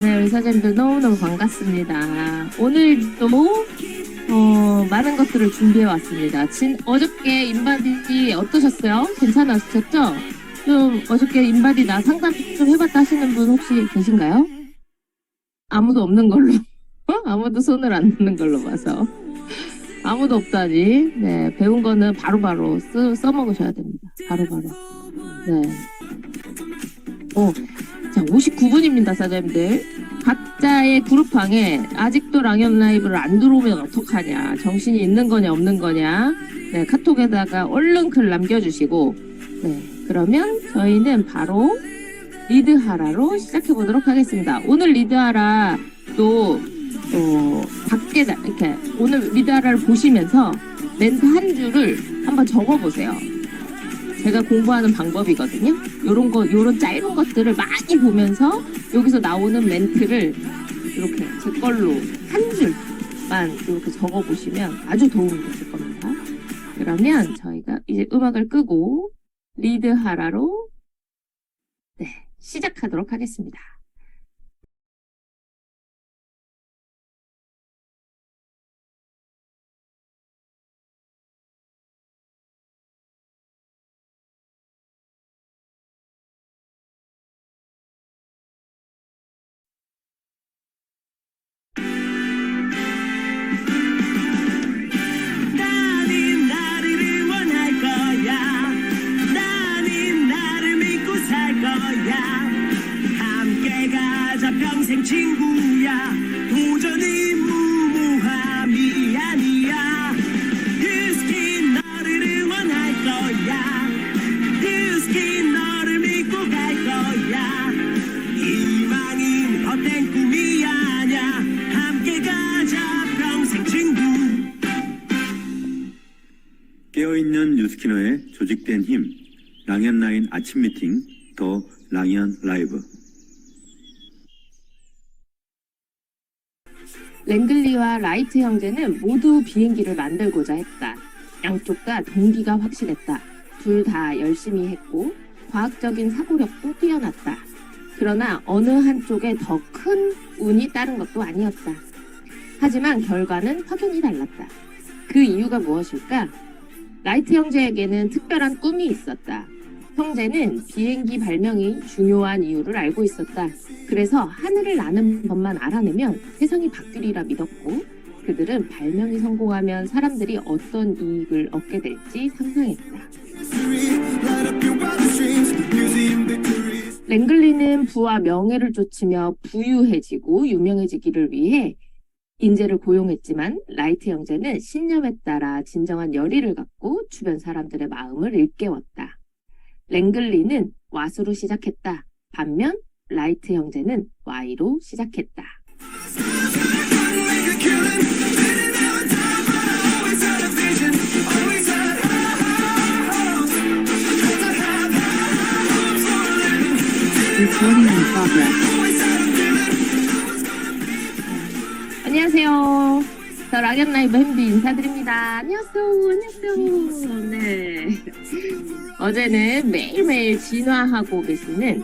네, 의사님들 너무너무 반갑습니다. 오늘도 많은 것들을 준비해 왔습니다. 어저께 인바디 어떠셨어요? 괜찮았었죠? 좀 어저께 인바디 나 상담 좀 해봤다 하시는 분 혹시 계신가요? 아무도 없는 걸로. 아무도 손을 안 드는 걸로 봐서. 아무도 없다니. 네, 배운 거는 바로바로 써먹으셔야 됩니다. 바로바로. 네. 자, 59분입니다, 사장님들. 각자의 그룹방에 아직도 랑연 라이브를 안 들어오면 어떡하냐. 정신이 있는 거냐, 없는 거냐. 네, 카톡에다가 얼른 글 남겨주시고. 네, 그러면 저희는 바로 리드하라로 시작해보도록 하겠습니다. 오늘 리드하라 또, 밖에, 이렇게, 오늘 리드하라를 보시면서 멘트 한 줄을 한번 적어보세요. 제가 공부하는 방법이거든요. 요런 짧은 것들을 많이 보면서 여기서 나오는 멘트를 이렇게 제 걸로 한 줄만 이렇게 적어보시면 아주 도움이 되실 겁니다. 그러면 저희가 이제 음악을 끄고 리드하라로 시작하도록 하겠습니다. 함께 가자 평생 친구야. 도전이 무모함이 아니야. 휴스킨 너를 응원할 거야. 휴스킨 너를 믿고 갈 거야. 희망은 헛된 꿈이 아냐. 함께 가자 평생 친구. 깨어있는 뉴스키너의 조직된 힘, 랑연라인 아침 미팅, 더 랑연 라이브. 랭글리와 라이트 형제는 모두 비행기를 만들고자 했다. 양쪽 다 동기가 확실했다. 둘 다 열심히 했고 과학적인 사고력도 뛰어났다. 그러나 어느 한쪽에 더 큰 운이 따른 것도 아니었다. 하지만 결과는 확연히 달랐다. 그 이유가 무엇일까? 라이트 형제에게는 특별한 꿈이 있었다. 형제는 비행기 발명이 중요한 이유를 알고 있었다. 그래서 하늘을 나는 법만 알아내면 세상이 바뀌리라 믿었고, 그들은 발명이 성공하면 사람들이 어떤 이익을 얻게 될지 상상했다. 랭글리는 부와 명예를 쫓으며 부유해지고 유명해지기를 위해 인재를 고용했지만 라이트 형제는 신념에 따라 진정한 열의를 갖고 주변 사람들의 마음을 일깨웠다. 랭글리는 와수로 시작했다. 반면 라이트 형제는 Y로 시작했다. 안녕하세요. 저 랑연 라이브 햄비 인사드립니다. 안녕하세요. 네. 어제는 매일매일 진화하고 계시는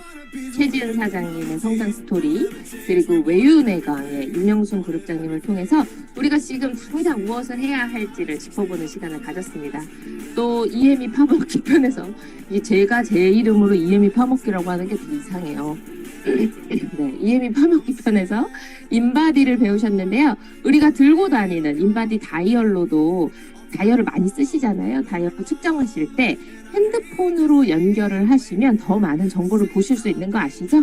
최지은 사장님의 성장 스토리, 그리고 외유내강의 윤영순 그룹장님을 통해서 우리가 지금 당장 무엇을 해야 할지를 짚어보는 시간을 가졌습니다. 또 이혜미 파먹기 편에서 제가 제 이름으로 이혜미 파먹기라고 하는 게 더 이상해요. 네, 이혜미 파먹기 편에서 인바디를 배우셨는데요. 우리가 들고 다니는 인바디 다이얼로도 다이얼을 많이 쓰시잖아요. 다이얼 측정하실 때 핸드폰으로 연결을 하시면 더 많은 정보를 보실 수 있는 거 아시죠?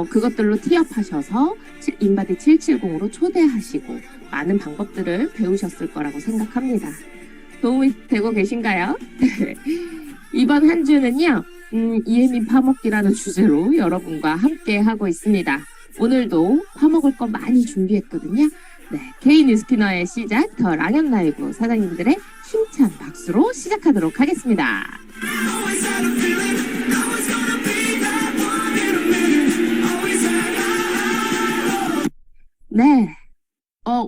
그것들로 티업하셔서 인바디 770으로 초대하시고 많은 방법들을 배우셨을 거라고 생각합니다. 도움이 되고 계신가요? 이번 한 주는요. 이혜미 파먹기라는 주제로 여러분과 함께 하고 있습니다. 오늘도 파먹을 거 많이 준비했거든요. 네, K 뉴스키너의 시작, 더 랑연 라이브 사장님들의 힘찬 박수로 시작하도록 하겠습니다. 네,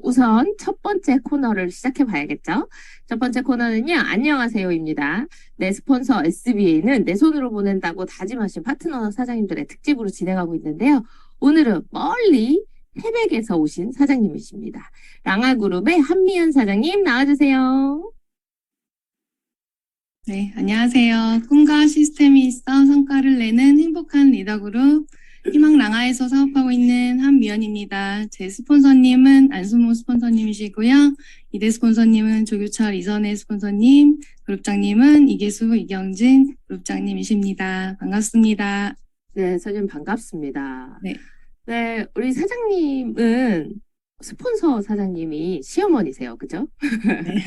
우선 첫 번째 코너를 시작해 봐야겠죠? 첫 번째 코너는요, 안녕하세요입니다. 내 스폰서 SBA는 내 손으로 보낸다고 다짐하신 파트너 사장님들의 특집으로 진행하고 있는데요. 오늘은 멀리 태백에서 오신 사장님이십니다. 랑아그룹의 한미연 사장님 나와주세요. 네, 안녕하세요. 꿈과 시스템이 있어 성과를 내는 행복한 리더그룹 희망랑아에서 사업하고 있는 한미연입니다. 제 스폰서님은 안수모 스폰서님이시고요. 이대 스폰서님은 조규철 이선혜 스폰서님, 그룹장님은 이계수 이경진 그룹장님이십니다. 반갑습니다. 네, 사장님 반갑습니다. 네. 네, 우리 사장님은 스폰서 사장님이 시어머니세요, 그죠? 네.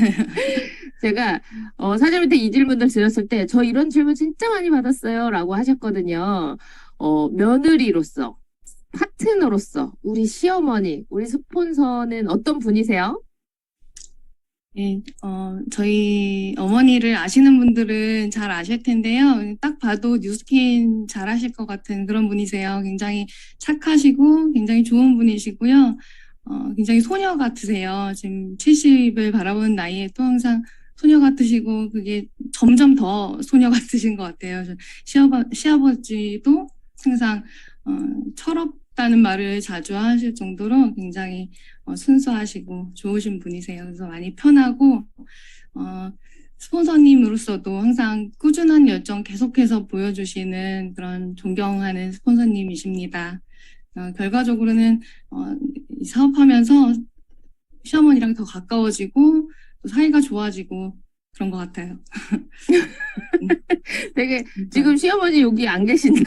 제가 사장님한테 이 질문을 드렸을 때 저 이런 질문 진짜 많이 받았어요 라고 하셨거든요. 며느리로서, 파트너로서 우리 시어머니, 우리 스폰서는 어떤 분이세요? 네, 저희 어머니를 아시는 분들은 잘 아실 텐데요. 딱 봐도 뉴스킨 잘 하실 것 같은 그런 분이세요. 굉장히 착하시고 굉장히 좋은 분이시고요. 굉장히 소녀 같으세요. 지금 70을 바라보는 나이에 또 항상 소녀 같으시고 그게 점점 더 소녀 같으신 것 같아요. 시아버지도 항상 철없다는 말을 자주 하실 정도로 굉장히 순수하시고 좋으신 분이세요. 그래서 많이 편하고 스폰서님으로서도 항상 꾸준한 열정 계속해서 보여주시는 그런 존경하는 스폰서님이십니다. 결과적으로는 이 사업하면서 시어머니랑 더 가까워지고 또 사이가 좋아지고 그런 것 같아요. 되게 지금 시어머니 여기 안 계신데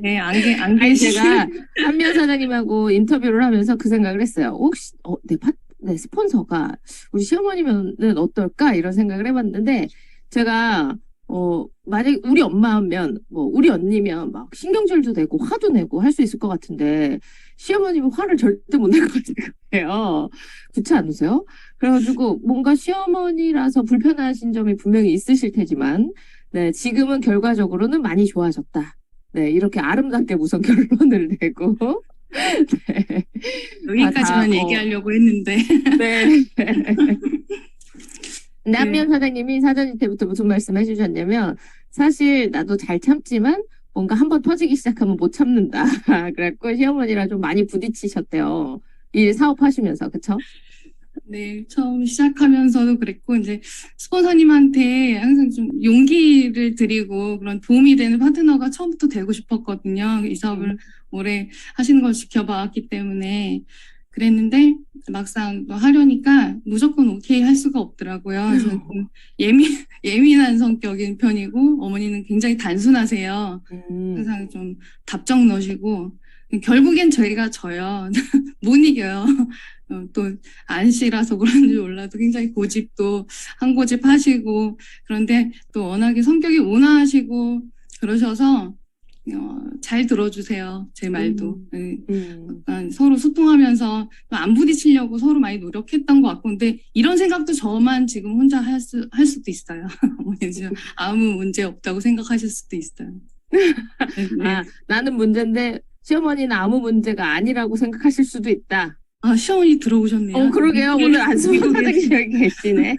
네, 안 아니 계시. 제가 한미연 사장님하고 인터뷰를 하면서 그 생각을 했어요. 혹시 내 스폰서가 우리 시어머니면은 어떨까 이런 생각을 해봤는데 제가 만약 우리 엄마면 뭐 우리 언니면 막 신경질도 내고 화도 내고 할 수 있을 것 같은데 시어머님은 화를 절대 못 낼 것 같아요. 그렇지 않으세요? 그래가지고 뭔가 시어머니라서 불편하신 점이 분명히 있으실 테지만 네 지금은 결과적으로는 많이 좋아졌다. 네 이렇게 아름답게 우선 결론을 내고 네. 여기까지만 얘기하려고 했는데. 네. 근데 한미연 사장님이 사장님 때부터 무슨 말씀 해주셨냐면 사실 나도 잘 참지만 뭔가 한번 터지기 시작하면 못 참는다. 그래갖고 시어머니랑 좀 많이 부딪히셨대요. 일 사업하시면서 그쵸? 네, 처음 시작하면서도 그랬고, 이제 스폰서님한테 항상 좀 용기를 드리고 그런 도움이 되는 파트너가 처음부터 되고 싶었거든요. 이 사업을 오래 하시는 걸 지켜봤기 때문에 그랬는데 막상 또 하려니까 무조건 오케이 할 수가 없더라고요. 그래서 좀 예민한 성격인 편이고 어머니는 굉장히 단순하세요. 항상 좀 답정 넣으시고 결국엔 저희가 져요. 못 이겨요. 또 안씨라서 그런지 몰라도 굉장히 고집도 한 고집 하시고 그런데 또 워낙에 성격이 온화하시고 그러셔서 잘 들어주세요. 제 말도. 약간 서로 소통하면서 안 부딪히려고 서로 많이 노력했던 것 같고 근데 이런 생각도 저만 지금 혼자 할 수도 있어요. 어머니 지금 아무 문제 없다고 생각하실 수도 있어요. 네. 아, 나는 문제인데 시어머니는 아무 문제가 아니라고 생각하실 수도 있다. 아, 시어머니 들어오셨네요. 그러게요. 오늘 안수만 미국에 사장님 여기 계시네.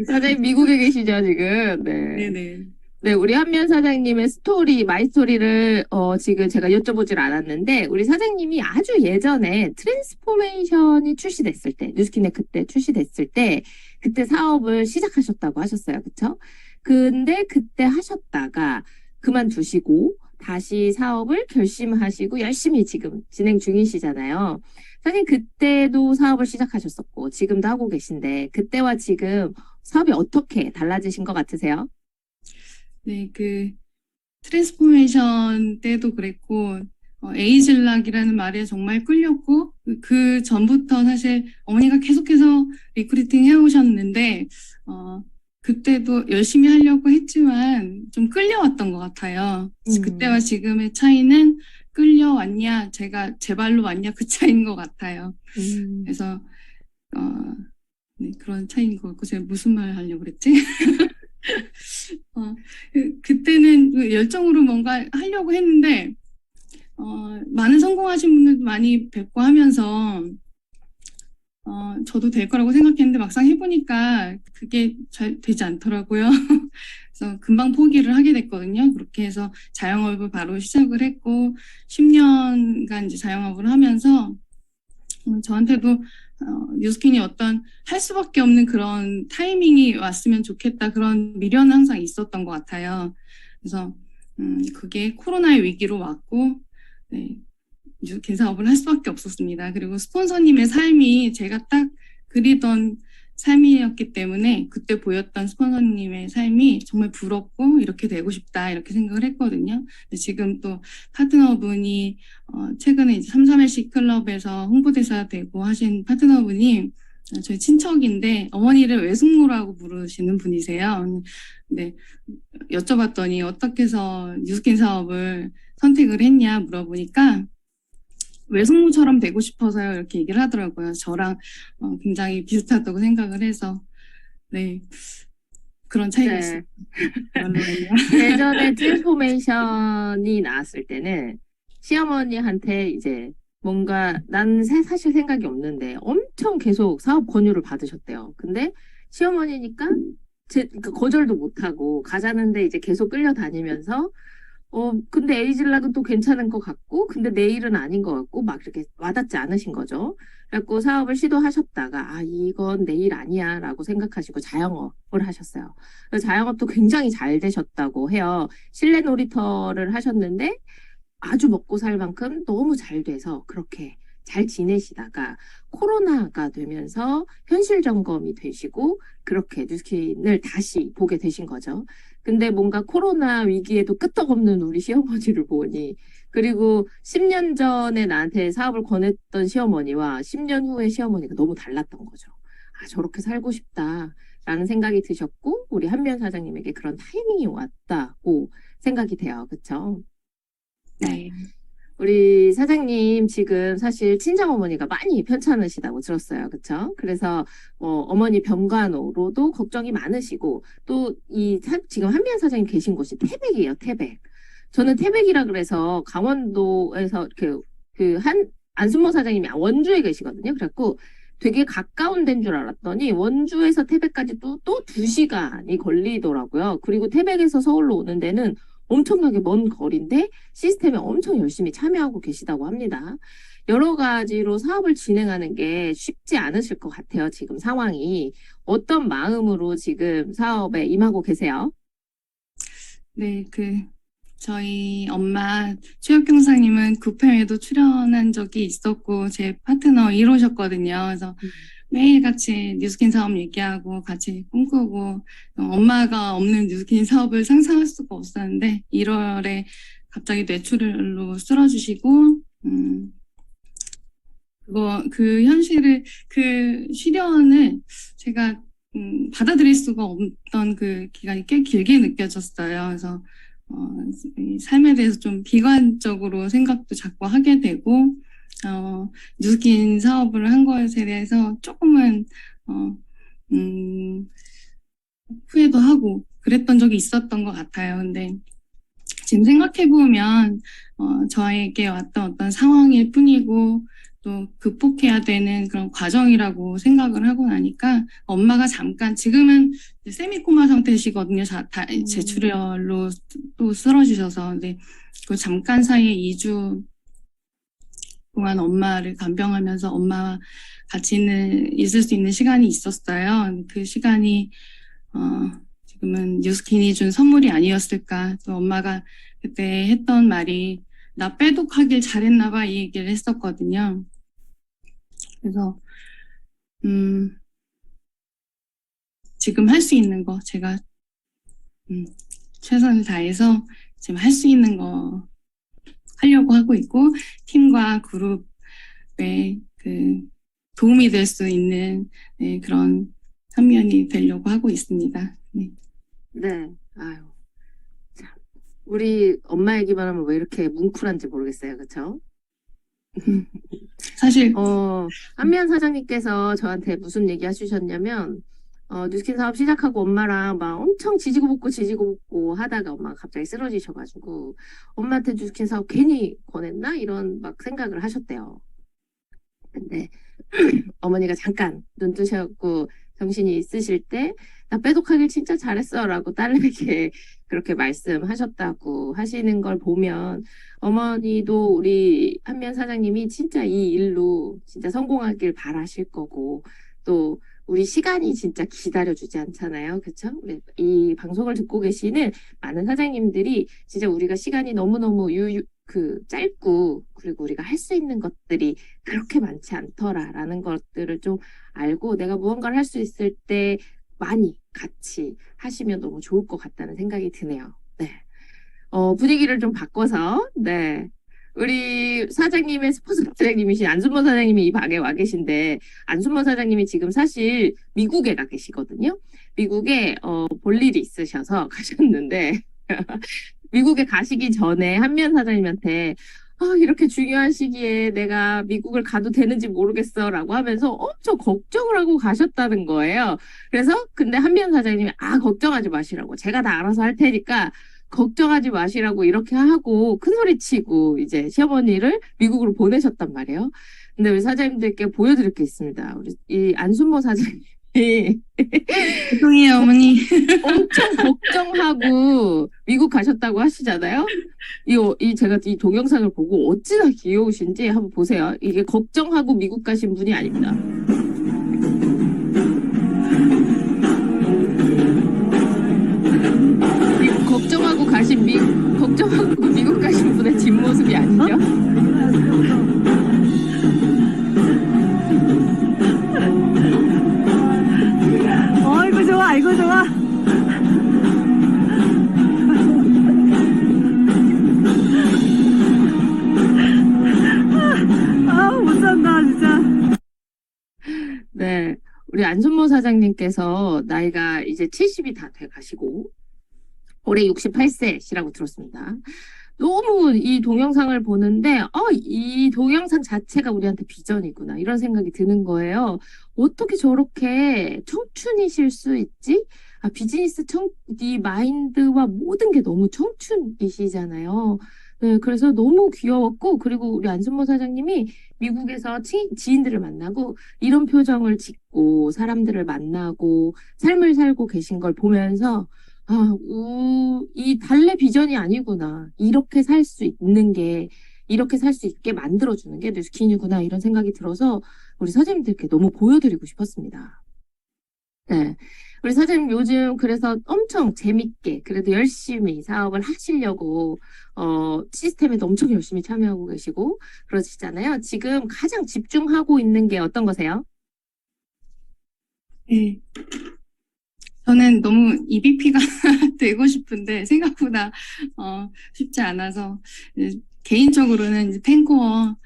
사장님 미국에 계시죠, 지금. 네. 네네. 네, 우리 한미연 사장님의 스토리, 마이 스토리를 지금 제가 여쭤보질 않았는데 우리 사장님이 아주 예전에 트랜스포메이션이 출시됐을 때, 뉴스킨에 그때 출시됐을 때 그때 사업을 시작하셨다고 하셨어요. 그쵸? 근데 그때 하셨다가 그만두시고 다시 사업을 결심하시고 열심히 지금 진행 중이시잖아요. 사장님 그때도 사업을 시작하셨었고 지금도 하고 계신데 그때와 지금 사업이 어떻게 달라지신 것 같으세요? 네, 그 트랜스포메이션 때도 그랬고 에이즐락이라는 말에 정말 끌렸고 그 전부터 사실 어머니가 계속해서 리크루팅 해오셨는데 그때도 열심히 하려고 했지만 좀 끌려왔던 것 같아요. 그때와 지금의 차이는 끌려왔냐, 제가 제 발로 왔냐 그 차이인 것 같아요. 그래서 네, 그런 차이인 것 같고 제가 무슨 말 하려고 그랬지? 그때는 열정으로 뭔가 하려고 했는데 많은 성공하신 분들도 많이 뵙고 하면서 저도 될 거라고 생각했는데 막상 해보니까 그게 잘 되지 않더라고요. 그래서 금방 포기를 하게 됐거든요. 그렇게 해서 자영업을 바로 시작을 했고 10년간 이제 자영업을 하면서 저한테도 뉴스킨이 어떤 할 수밖에 없는 그런 타이밍이 왔으면 좋겠다 그런 미련은 항상 있었던 것 같아요. 그래서 그게 코로나의 위기로 왔고 네, 뉴스킨 사업을 할 수밖에 없었습니다. 그리고 스폰서님의 삶이 제가 딱 그리던 삶이었기 때문에 그때 보였던 스폰서님의 삶이 정말 부럽고 이렇게 되고 싶다 이렇게 생각을 했거든요. 근데 지금 또 파트너분이 최근에 이제 33LC 클럽에서 홍보대사 되고 하신 파트너분이 저희 친척인데 어머니를 외숙모라고 부르시는 분이세요. 근데 여쭤봤더니 어떻게 해서 뉴스킨 사업을 선택을 했냐 물어보니까 외숙모처럼 되고 싶어서요 이렇게 얘기를 하더라고요. 저랑 굉장히 비슷하다고 생각을 해서 네 그런 차이가 네. 있어요. 예전에 트랜스포메이션이 나왔을 때는 시어머니한테 이제 뭔가 난 사실 생각이 없는데 엄청 계속 사업 권유를 받으셨대요. 근데 시어머니니까 그러니까 거절도 못하고 가자는데 이제 계속 끌려다니면서 근데 에이즐락은 또 괜찮은 것 같고, 근데 내 일은 아닌 것 같고, 막 이렇게 와닿지 않으신 거죠. 그래갖고 사업을 시도하셨다가, 이건 내 일 아니야, 라고 생각하시고 자영업을 하셨어요. 그래서 자영업도 굉장히 잘 되셨다고 해요. 실내 놀이터를 하셨는데, 아주 먹고 살 만큼 너무 잘 돼서 그렇게 잘 지내시다가 코로나가 되면서 현실 점검이 되시고 그렇게 뉴스킨을 다시 보게 되신 거죠. 근데 뭔가 코로나 위기에도 끄떡없는 우리 시어머니를 보니 그리고 10년 전에 나한테 사업을 권했던 시어머니와 10년 후의 시어머니가 너무 달랐던 거죠. 저렇게 살고 싶다라는 생각이 드셨고 우리 한미연 사장님에게 그런 타이밍이 왔다고 생각이 돼요. 그렇죠? 네. 우리 사장님 지금 사실 친정어머니가 많이 편찮으시다고 들었어요. 그쵸? 그래서 어머니 병간호로도 걱정이 많으시고 또 지금 한미연 사장님 계신 곳이 태백이에요. 태백. 저는 태백이라 그래서 강원도에서 안순모 사장님이 원주에 계시거든요. 그래갖고 되게 가까운 데인 줄 알았더니 원주에서 태백까지 또 2시간이 걸리더라고요. 그리고 태백에서 서울로 오는 데는 엄청나게 먼 거리인데 시스템에 엄청 열심히 참여하고 계시다고 합니다. 여러 가지로 사업을 진행하는 게 쉽지 않으실 것 같아요. 지금 상황이. 어떤 마음으로 지금 사업에 임하고 계세요? 네, 저희 엄마 최혁경사님은 9편에도 출연한 적이 있었고 제 파트너 1호셨거든요. 그래서 매일 같이 뉴스킨 사업 얘기하고 같이 꿈꾸고 엄마가 없는 뉴스킨 사업을 상상할 수가 없었는데 1월에 갑자기 뇌출혈로 쓰러지시고 그 현실을 그 시련을 제가 받아들일 수가 없던 그 기간이 꽤 길게 느껴졌어요. 그래서 이 삶에 대해서 좀 비관적으로 생각도 자꾸 하게 되고 뉴스킨 사업을 한 것에 대해서 조금은 후회도 하고 그랬던 적이 있었던 것 같아요. 근데 지금 생각해 보면 저에게 왔던 어떤 상황일 뿐이고 또 극복해야 되는 그런 과정이라고 생각을 하고 나니까 엄마가 잠깐 지금은 세미코마 상태시거든요. 재출혈로 또 쓰러지셔서 근데 그 잠깐 사이에 2주 동안 엄마를 간병하면서 엄마와 같이 있을 수 있는 시간이 있었어요. 그 시간이 지금은 뉴스킨이 준 선물이 아니었을까. 또 엄마가 그때 했던 말이 나 빼독하길 잘했나 봐 이 얘기를 했었거든요. 그래서 지금 할 수 있는 거 제가 최선을 다해서 지금 할 수 있는 거 하려고 하고 있고 팀과 그룹에 도움이 될 수 있는 그런 한면이 되려고 하고 있습니다. 네. 네. 아유. 참. 우리 엄마 얘기만 하면 왜 이렇게 뭉클한지 모르겠어요. 그쵸? 사실 한미연 사장님께서 저한테 무슨 얘기 해주셨냐면 뉴스킨 사업 시작하고 엄마랑 막 엄청 지지고 볶고 하다가 엄마가 갑자기 쓰러지셔가지고 엄마한테 뉴스킨 사업 괜히 권했나? 이런 막 생각을 하셨대요. 근데 어머니가 잠깐 눈 뜨셨고 정신이 있으실 때 나 빼독하길 진짜 잘했어라고 딸에게 그렇게 말씀하셨다고 하시는 걸 보면 어머니도 우리 한면 사장님이 진짜 이 일로 진짜 성공하길 바라실 거고 또 우리 시간이 진짜 기다려주지 않잖아요. 그렇죠? 이 방송을 듣고 계시는 많은 사장님들이 진짜 우리가 시간이 너무너무 짧고 그리고 우리가 할 수 있는 것들이 그렇게 많지 않더라라는 것들을 좀 알고 내가 무언가를 할 수 있을 때 많이 같이 하시면 너무 좋을 것 같다는 생각이 드네요. 네. 분위기를 좀 바꿔서, 네. 우리 사장님의 스포츠 사장님이신 안순모 사장님이 이 방에 와 계신데, 안순모 사장님이 지금 사실 미국에 가 계시거든요. 미국에, 볼 일이 있으셔서 가셨는데, 미국에 가시기 전에 한면 사장님한테 이렇게 중요한 시기에 내가 미국을 가도 되는지 모르겠어 라고 하면서 엄청 걱정을 하고 가셨다는 거예요. 그래서 근데 한면 사장님이 걱정하지 마시라고 제가 다 알아서 할 테니까 걱정하지 마시라고 이렇게 하고 큰소리 치고 이제 시어머니를 미국으로 보내셨단 말이에요. 근데 우리 사장님들께 보여드릴 게 있습니다. 우리 이 안순모 사장님이 죄송해요, 어머니. 엄청 걱정하고 미국 가셨다고 하시잖아요. 제가 이 동영상을 보고 어찌나 귀여우신지 한번 보세요. 이게 걱정하고 미국 가신 분이 아닙니다. 걱정하고 미국 가신 분의 뒷모습이 아니죠? 아이고 좋아, 아이고 좋아. 못 산다 진짜. 네, 우리 안순모 사장님께서 나이가 이제 70이 다 돼 가시고 올해 68세시라고 들었습니다. 너무 이 동영상을 보는데 이 동영상 자체가 우리한테 비전이구나 이런 생각이 드는 거예요. 어떻게 저렇게 청춘이실 수 있지? 비즈니스 이 마인드와 모든 게 너무 청춘이시잖아요. 네, 그래서 너무 귀여웠고 그리고 우리 안순모 사장님이 미국에서 지인들을 만나고 이런 표정을 짓고 사람들을 만나고 삶을 살고 계신 걸 보면서 이 달래 비전이 아니구나. 이렇게 살 수 있는 게, 이렇게 살 수 있게 만들어주는 게 뉴스킨이구나. 이런 생각이 들어서 우리 사장님들께 너무 보여드리고 싶었습니다. 네. 우리 사장님 요즘 그래서 엄청 재밌게, 그래도 열심히 사업을 하시려고, 시스템에도 엄청 열심히 참여하고 계시고, 그러시잖아요. 지금 가장 집중하고 있는 게 어떤 거세요? 네. 저는 너무 EVP가 되고 싶은데 생각보다 쉽지 않아서 개인적으로는 이제 탱커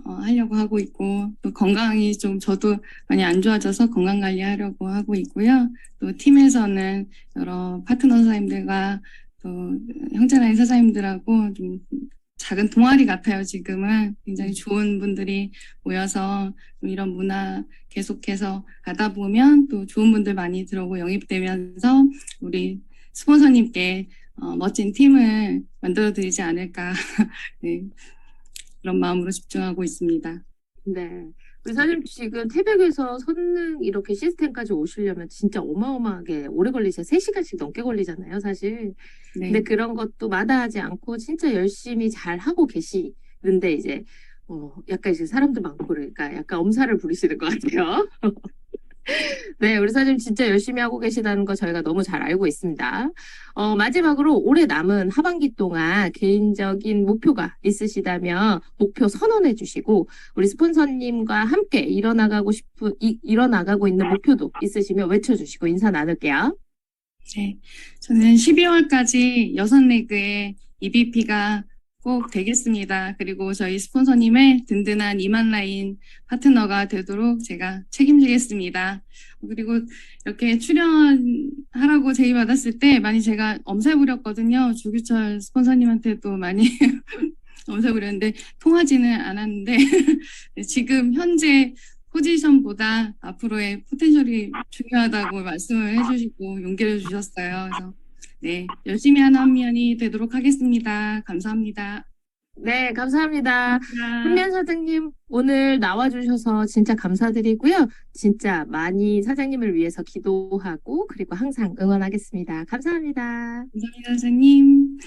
하려고 하고 있고 또 건강이 좀 저도 많이 안 좋아져서 건강 관리하려고 하고 있고요. 또 팀에서는 여러 파트너 사장님들과 또 형제라인 사장님들하고 좀 작은 동아리 같아요. 지금은 굉장히 좋은 분들이 모여서 좀 이런 문화 계속해서 가다 보면 또 좋은 분들 많이 들어오고 영입되면서 우리 스폰서님께 멋진 팀을 만들어 드리지 않을까 네, 그런 마음으로 집중하고 있습니다. 네. 우리 사장님 지금 태백에서 선릉 이렇게 시스템까지 오시려면 진짜 어마어마하게 오래 걸리죠. 3시간씩 넘게 걸리잖아요, 사실. 네. 근데 그런 것도 마다하지 않고 진짜 열심히 잘 하고 계시는데 이제 약간 이제 사람도 많고 그러니까 약간 엄살을 부리시는 것 같아요. 네, 우리 사장님 진짜 열심히 하고 계시다는 거 저희가 너무 잘 알고 있습니다. 마지막으로 올해 남은 하반기 동안 개인적인 목표가 있으시다면 목표 선언해 주시고 우리 스폰서님과 함께 이뤄나가고 있는 목표도 있으시면 외쳐주시고 인사 나눌게요. 네, 저는 12월까지 6레그의 EVP가 꼭 되겠습니다. 그리고 저희 스폰서님의 든든한 2만 라인 파트너가 되도록 제가 책임지겠습니다. 그리고 이렇게 출연하라고 제의받았을 때 많이 제가 엄살 부렸거든요. 조규철 스폰서님한테도 많이 엄살 부렸는데 통하지는 않았는데 지금 현재 포지션보다 앞으로의 포텐셜이 중요하다고 말씀을 해주시고 용기를 주셨어요. 그래서 네, 열심히 하는 한면이 되도록 하겠습니다. 감사합니다. 네, 감사합니다. 한면 사장님, 오늘 나와주셔서 진짜 감사드리고요. 진짜 많이 사장님을 위해서 기도하고, 그리고 항상 응원하겠습니다. 감사합니다. 감사합니다, 선생님.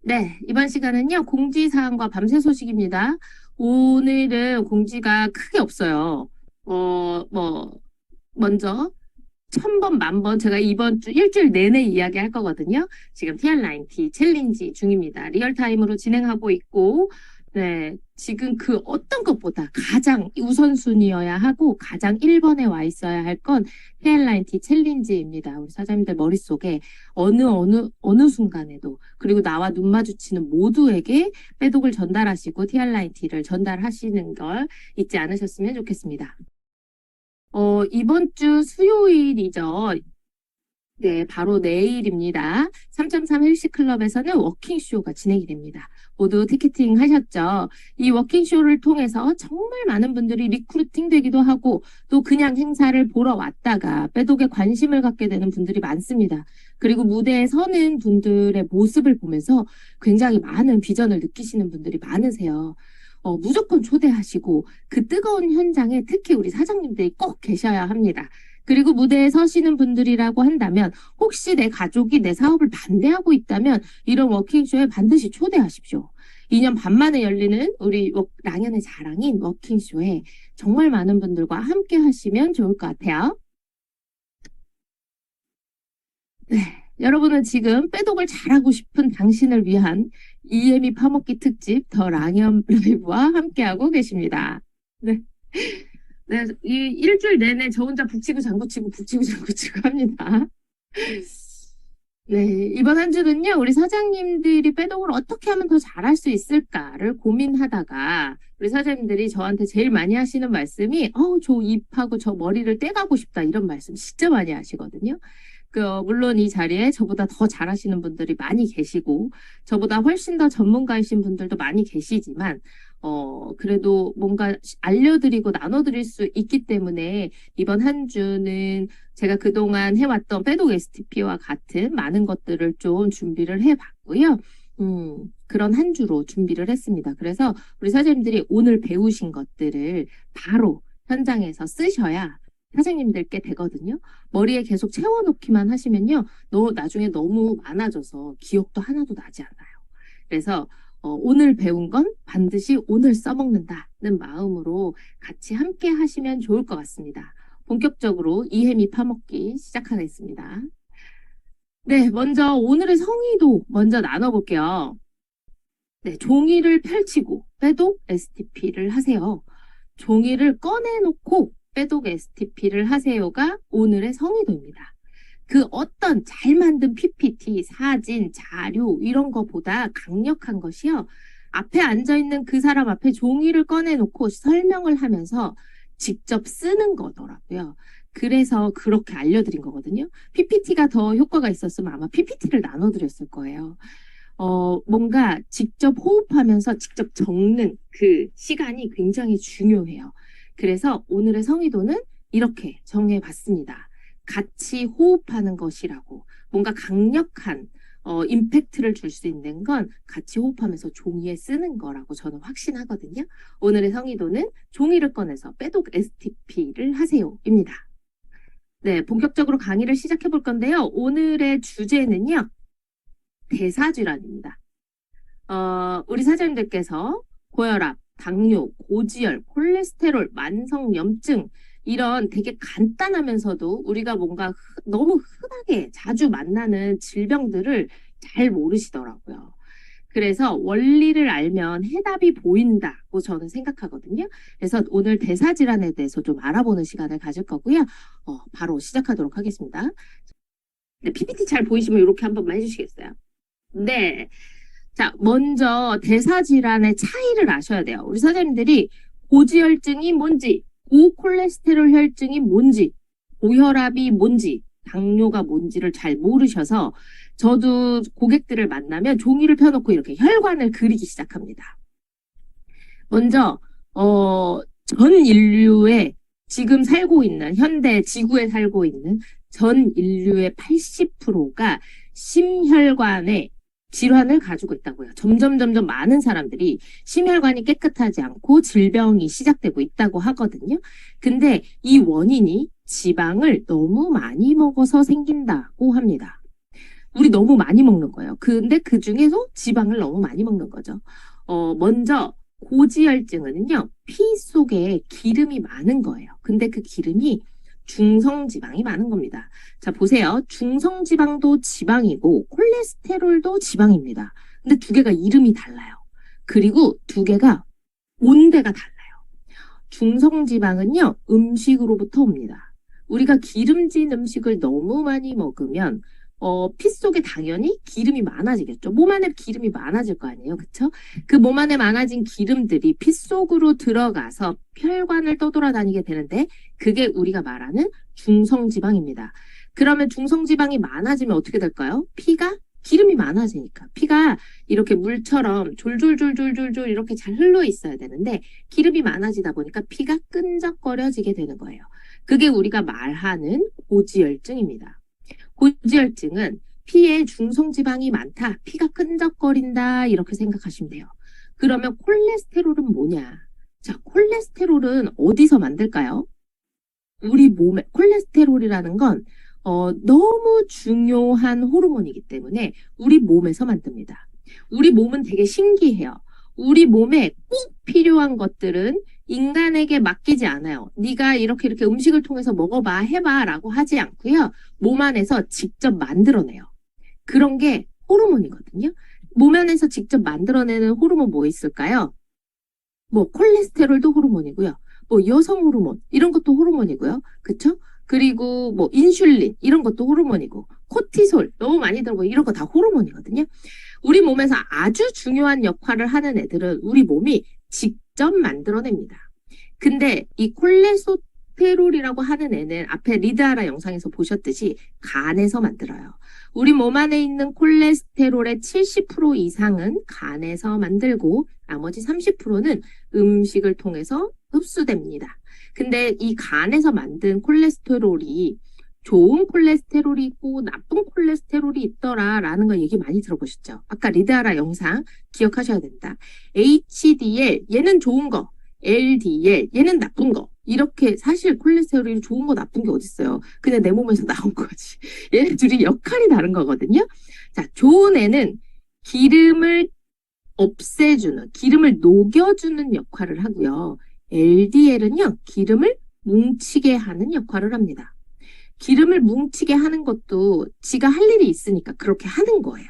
네, 이번 시간은요, 공지사항과 밤새 소식입니다. 오늘은 공지가 크게 없어요. 먼저, 1000번, 10,000번 제가 이번 주 일주일 내내 이야기할 거거든요. 지금 TR90 챌린지 중입니다. 리얼타임으로 진행하고 있고, 네, 지금 그 어떤 것보다 가장 우선순위여야 하고 가장 1번에 와 있어야 할 건 TR90 챌린지입니다. 우리 사장님들 머릿속에 어느 순간에도 그리고 나와 눈 마주치는 모두에게 빼독을 전달하시고 TR90를 전달하시는 걸 잊지 않으셨으면 좋겠습니다. 이번 주 수요일이죠. 네, 바로 내일입니다. 3.3 헬스클럽에서는 워킹쇼가 진행이 됩니다. 모두 티켓팅 하셨죠? 이 워킹쇼를 통해서 정말 많은 분들이 리크루팅 되기도 하고 또 그냥 행사를 보러 왔다가 빼독에 관심을 갖게 되는 분들이 많습니다. 그리고 무대에 서는 분들의 모습을 보면서 굉장히 많은 비전을 느끼시는 분들이 많으세요. 무조건 초대하시고 그 뜨거운 현장에 특히 우리 사장님들이 꼭 계셔야 합니다. 그리고 무대에 서시는 분들이라고 한다면 혹시 내 가족이 내 사업을 반대하고 있다면 이런 워킹쇼에 반드시 초대하십시오. 2년 반 만에 열리는 우리 랑연의 자랑인 워킹쇼에 정말 많은 분들과 함께 하시면 좋을 것 같아요. 네, 여러분은 지금 빼독을 잘하고 싶은 당신을 위한 EM이 파먹기 특집 더 랑연 라이브와 함께하고 계십니다. 네. 네, 이 일주일 내내 저 혼자 북치고 장구치고 합니다. 네, 이번 한 주는요, 우리 사장님들이 빼독을 어떻게 하면 더 잘할 수 있을까를 고민하다가 우리 사장님들이 저한테 제일 많이 하시는 말씀이 저 입하고 저 머리를 떼가고 싶다 이런 말씀 진짜 많이 하시거든요. 물론 이 자리에 저보다 더 잘하시는 분들이 많이 계시고 저보다 훨씬 더 전문가이신 분들도 많이 계시지만 그래도 뭔가 알려드리고 나눠드릴 수 있기 때문에 이번 한 주는 제가 그동안 해왔던 빼독 STP와 같은 많은 것들을 좀 준비를 해봤고요. 그런 한 주로 준비를 했습니다. 그래서 우리 사장님들이 오늘 배우신 것들을 바로 현장에서 쓰셔야 사장님들께 되거든요. 머리에 계속 채워놓기만 하시면요. 나중에 너무 많아져서 기억도 하나도 나지 않아요. 그래서 오늘 배운 건 반드시 오늘 써먹는다는 마음으로 같이 함께 하시면 좋을 것 같습니다. 본격적으로 이해미 파먹기 시작하겠습니다. 네, 먼저 오늘의 성의도 먼저 나눠볼게요. 네, 종이를 펼치고 빼독 STP를 하세요. 종이를 꺼내놓고 빼독 STP를 하세요가 오늘의 성의도입니다. 그 어떤 잘 만든 PPT, 사진, 자료 이런 거보다 강력한 것이요. 앞에 앉아있는 그 사람 앞에 종이를 꺼내놓고 설명을 하면서 직접 쓰는 거더라고요. 그래서 그렇게 알려드린 거거든요. PPT가 더 효과가 있었으면 아마 PPT를 나눠드렸을 거예요. 뭔가 직접 호흡하면서 직접 적는 그 시간이 굉장히 중요해요. 그래서 오늘의 성의도는 이렇게 정해봤습니다. 같이 호흡하는 것이라고 뭔가 강력한 임팩트를 줄 수 있는 건 같이 호흡하면서 종이에 쓰는 거라고 저는 확신하거든요. 오늘의 성의도는 종이를 꺼내서 빼독 STP를 하세요입니다. 네, 본격적으로 강의를 시작해 볼 건데요. 오늘의 주제는요. 대사질환입니다. 우리 사장님들께서 고혈압, 당뇨, 고지혈, 콜레스테롤, 만성염증 이런 되게 간단하면서도 우리가 뭔가 너무 흔하게 자주 만나는 질병들을 잘 모르시더라고요. 그래서 원리를 알면 해답이 보인다고 저는 생각하거든요. 그래서 오늘 대사질환에 대해서 좀 알아보는 시간을 가질 거고요. 바로 시작하도록 하겠습니다. 네, PPT 잘 보이시면 이렇게 한 번만 해주시겠어요? 네. 자, 먼저 대사질환의 차이를 아셔야 돼요. 우리 선생님들이 고지혈증이 뭔지, 고콜레스테롤 혈증이 뭔지, 고혈압이 뭔지, 당뇨가 뭔지를 잘 모르셔서 저도 고객들을 만나면 종이를 펴놓고 이렇게 혈관을 그리기 시작합니다. 먼저 전 인류의 지금 살고 있는 현대 지구에 살고 있는 전 인류의 80%가 심혈관의 질환을 가지고 있다고요. 점점 많은 사람들이 심혈관이 깨끗하지 않고 질병이 시작되고 있다고 하거든요. 근데 이 원인이 지방을 너무 많이 먹어서 생긴다고 합니다. 우리 너무 많이 먹는 거예요. 근데 그 중에서 지방을 너무 많이 먹는 거죠. 먼저 고지혈증은요, 피 속에 기름이 많은 거예요. 근데 그 기름이 중성지방이 많은 겁니다. 자, 보세요. 중성지방도 지방이고 콜레스테롤도 지방입니다. 근데 두 개가 이름이 달라요. 그리고 두 개가 온대가 달라요. 중성지방은요, 음식으로부터 옵니다. 우리가 기름진 음식을 너무 많이 먹으면 피 속에 당연히 기름이 많아지겠죠. 몸 안에 기름이 많아질 거 아니에요. 그쵸? 그 몸 안에 많아진 기름들이 피 속으로 들어가서 혈관을 떠돌아다니게 되는데 그게 우리가 말하는 중성지방입니다. 그러면 중성지방이 많아지면 어떻게 될까요? 피가 기름이 많아지니까 피가 이렇게 물처럼 졸졸졸졸졸졸 이렇게 잘 흘러 있어야 되는데 기름이 많아지다 보니까 피가 끈적거려지게 되는 거예요. 그게 우리가 말하는 고지혈증입니다. 고지혈증은 피에 중성지방이 많다, 피가 끈적거린다 이렇게 생각하시면 돼요. 그러면 콜레스테롤은 뭐냐? 자, 콜레스테롤은 어디서 만들까요? 우리 몸에 콜레스테롤이라는 건 너무 중요한 호르몬이기 때문에 우리 몸에서 만듭니다. 우리 몸은 되게 신기해요. 우리 몸에 꼭 필요한 것들은 인간에게 맡기지 않아요. 네가 이렇게 음식을 통해서 먹어봐, 해봐 라고 하지 않고요. 몸 안에서 직접 만들어내요. 그런 게 호르몬이거든요. 몸 안에서 직접 만들어내는 호르몬 뭐 있을까요? 뭐 콜레스테롤도 호르몬이고요. 뭐 여성 호르몬 이런 것도 호르몬이고요. 그쵸? 그리고 뭐 인슐린 이런 것도 호르몬이고 코티솔 너무 많이 들어고 이런 거 다 호르몬이거든요. 우리 몸에서 아주 중요한 역할을 하는 애들은 우리 몸이 직접 만들어냅니다. 근데 이 콜레스테롤이라고 하는 애는 앞에 리드하라 영상에서 보셨듯이 간에서 만들어요. 우리 몸 안에 있는 콜레스테롤의 70% 이상은 간에서 만들고 나머지 30%는 음식을 통해서 흡수됩니다. 근데 이 간에서 만든 콜레스테롤이 좋은 콜레스테롤이 있고 나쁜 콜레스테롤이 있더라라는 거 얘기 많이 들어보셨죠? 아까 리드하라 영상 기억하셔야 된다. HDL 얘는 좋은 거, LDL 얘는 나쁜 거. 이렇게 사실 콜레스테롤이 좋은 거 나쁜 게 어딨어요. 그냥 내 몸에서 나온 거지. 얘네 둘이 역할이 다른 거거든요. 자, 좋은 애는 기름을 없애주는, 기름을 녹여주는 역할을 하고요. LDL은요, 기름을 뭉치게 하는 역할을 합니다. 기름을 뭉치게 하는 것도 지가 할 일이 있으니까 그렇게 하는 거예요.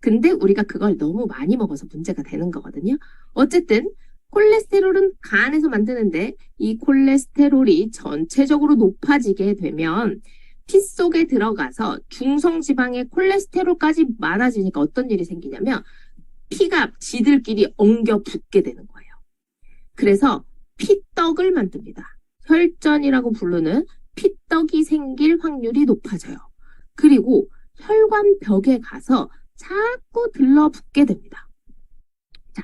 근데 우리가 그걸 너무 많이 먹어서 문제가 되는 거거든요. 어쨌든 콜레스테롤은 간에서 만드는데 이 콜레스테롤이 전체적으로 높아지게 되면 피 속에 들어가서 중성지방의 콜레스테롤까지 많아지니까 어떤 일이 생기냐면 피가 지들끼리 엉겨 붙게 되는 거예요. 그래서 피떡을 만듭니다. 혈전이라고 부르는 피떡이 생길 확률이 높아져요. 그리고 혈관벽에 가서 자꾸 들러붙게 됩니다. 자,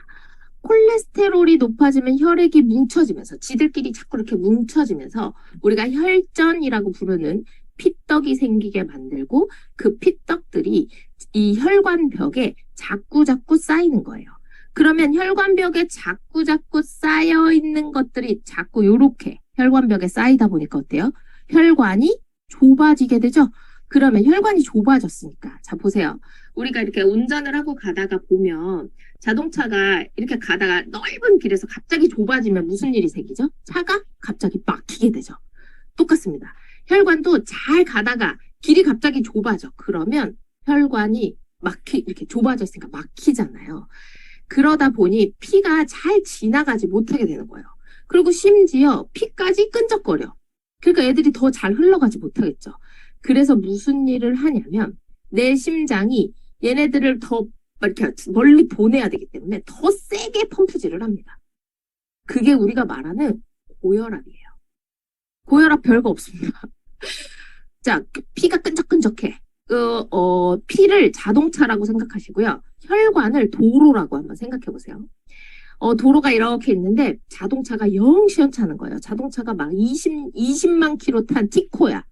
콜레스테롤이 높아지면 혈액이 뭉쳐지면서 지들끼리 자꾸 이렇게 뭉쳐지면서 우리가 혈전이라고 부르는 피떡이 생기게 만들고 그 피떡들이 이 혈관벽에 자꾸 쌓이는 거예요. 그러면 혈관벽에 자꾸 쌓여 있는 것들이 자꾸 요렇게 혈관벽에 쌓이다 보니까 어때요? 혈관이 좁아지게 되죠? 그러면 혈관이 좁아졌으니까. 자, 보세요. 우리가 이렇게 운전을 하고 가다가 보면 자동차가 이렇게 가다가 넓은 길에서 갑자기 좁아지면 무슨 일이 생기죠? 차가 갑자기 막히게 되죠. 똑같습니다. 혈관도 잘 가다가 길이 갑자기 좁아져. 그러면 혈관이 이렇게 좁아졌으니까 막히잖아요. 그러다 보니 피가 잘 지나가지 못하게 되는 거예요. 그리고 심지어 피까지 끈적거려. 그러니까 애들이 더 잘 흘러가지 못하겠죠. 그래서 무슨 일을 하냐면 내 심장이 얘네들을 더 이렇게 멀리 보내야 되기 때문에 더 세게 펌프질을 합니다. 그게 우리가 말하는 고혈압이에요. 고혈압 별거 없습니다. 자, 피가 끈적끈적해. 피를 자동차라고 생각하시고요. 혈관을 도로라고 한번 생각해 보세요. 도로가 이렇게 있는데 자동차가 영 시원찮은 거예요. 자동차가 막 20만 킬로 탄 티코야.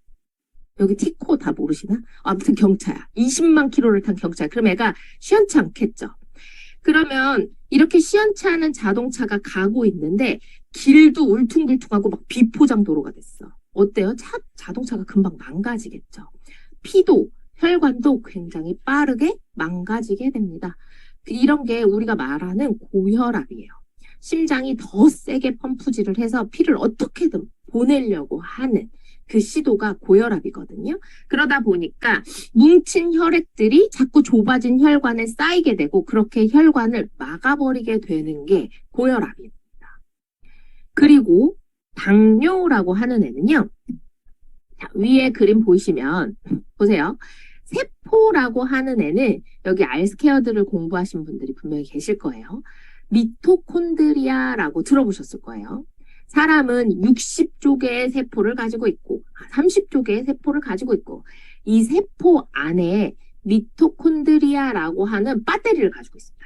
여기 티코 다 모르시나? 아무튼 경차야. 20만 킬로를 탄 경차야. 그럼 애가 시원치 않겠죠. 그러면 이렇게 시원치 않은 자동차가 가고 있는데 길도 울퉁불퉁하고 막 비포장 도로가 됐어. 어때요? 자동차가 금방 망가지겠죠. 피도 혈관도 굉장히 빠르게 망가지게 됩니다. 이런 게 우리가 말하는 고혈압이에요. 심장이 더 세게 펌프질을 해서 피를 어떻게든 보내려고 하는 그 시도가 고혈압이거든요. 그러다 보니까 뭉친 혈액들이 자꾸 좁아진 혈관에 쌓이게 되고 그렇게 혈관을 막아버리게 되는 게 고혈압입니다. 그리고 당뇨라고 하는 애는요. 자, 위에 그림 보시면 보세요. 세포라고 하는 애는 여기 알스케어드를 공부하신 분들이 분명히 계실 거예요. 미토콘드리아라고 들어보셨을 거예요. 사람은 60조 개의 세포를 가지고 있고 30조 개의 세포를 가지고 있고 이 세포 안에 미토콘드리아라고 하는 배터리를 가지고 있습니다.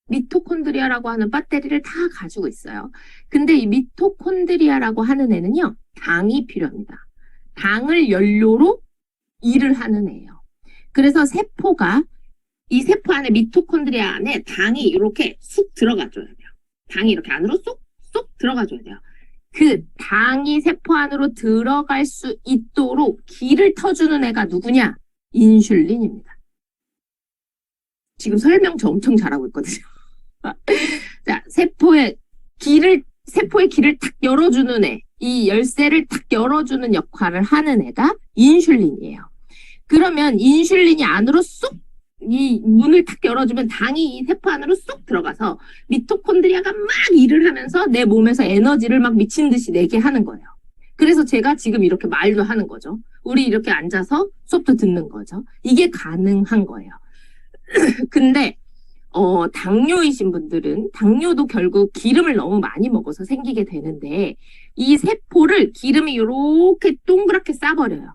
미토콘드리아라고 하는 배터리를 다 가지고 있어요. 근데 이 미토콘드리아라고 하는 애는요. 당이 필요합니다. 당을 연료로 일을 하는 애예요. 그래서 세포가 이 세포 안에 미토콘드리아 안에 당이 이렇게 쑥 들어가줘야 돼요. 당이 이렇게 안으로 쏙 들어가줘야 돼요. 그 당이 세포 안으로 들어갈 수 있도록 길을 터주는 애가 누구냐? 인슐린입니다. 지금 설명 저 엄청 잘하고 있거든요. 자, 세포의 길을 탁 열어주는 애, 이 열쇠를 탁 열어주는 역할을 하는 애가 인슐린이에요. 그러면 인슐린이 안으로 쏙 이 문을 탁 열어주면 당이 이 세포 안으로 쏙 들어가서 미토콘드리아가 막 일을 하면서 내 몸에서 에너지를 막 미친 듯이 내게 하는 거예요. 그래서 제가 지금 이렇게 말도 하는 거죠. 우리 이렇게 앉아서 수업도 듣는 거죠. 이게 가능한 거예요. 근데 당뇨이신 분들은 당뇨도 결국 기름을 너무 많이 먹어서 생기게 되는데 이 세포를 기름이 이렇게 동그랗게 싸버려요.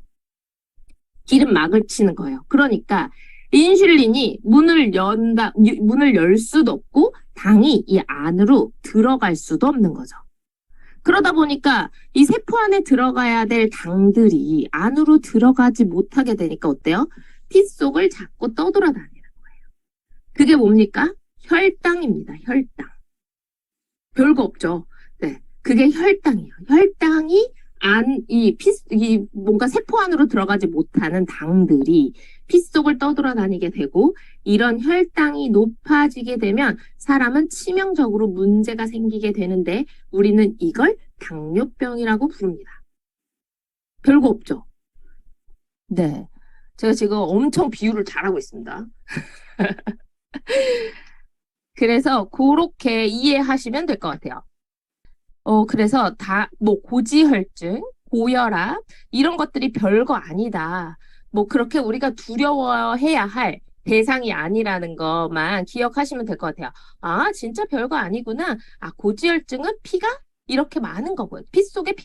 기름막을 치는 거예요. 그러니까 인슐린이 문을 열 수도 없고 당이 이 안으로 들어갈 수도 없는 거죠. 그러다 보니까 이 세포 안에 들어가야 될 당들이 안으로 들어가지 못하게 되니까 어때요? 피 속을 자꾸 떠돌아다니는 거예요. 그게 뭡니까? 혈당입니다. 혈당. 별거 없죠. 네, 그게 혈당이에요. 혈당이 뭔가 세포 안으로 들어가지 못하는 당들이 피 속을 떠돌아다니게 되고 이런 혈당이 높아지게 되면 사람은 치명적으로 문제가 생기게 되는데 우리는 이걸 당뇨병이라고 부릅니다. 별거 없죠? 네. 제가 지금 엄청 비유를 잘하고 있습니다. 그래서 그렇게 이해하시면 될 것 같아요. 그래서 고지혈증, 고혈압, 이런 것들이 별거 아니다. 그렇게 우리가 두려워해야 할 대상이 아니라는 것만 기억하시면 될 것 같아요. 아, 진짜 별거 아니구나. 아, 고지혈증은 피가 이렇게 많은 거고요. 피 속에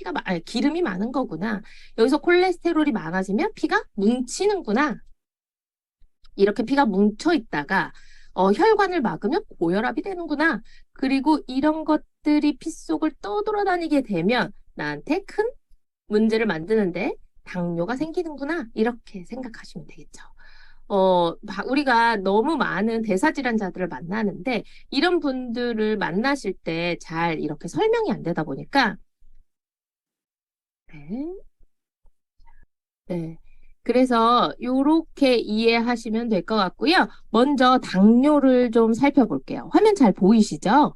기름이 많은 거구나. 여기서 콜레스테롤이 많아지면 피가 뭉치는구나. 이렇게 피가 뭉쳐 있다가 혈관을 막으면 고혈압이 되는구나. 그리고 이런 것들이 피 속을 떠돌아다니게 되면 나한테 큰 문제를 만드는데 당뇨가 생기는구나. 이렇게 생각하시면 되겠죠. 우리가 너무 많은 대사질환자들을 만나는데 이런 분들을 만나실 때 잘 이렇게 설명이 안 되다 보니까 네. 그래서 이렇게 이해하시면 될 것 같고요. 먼저 당뇨를 좀 살펴볼게요. 화면 잘 보이시죠?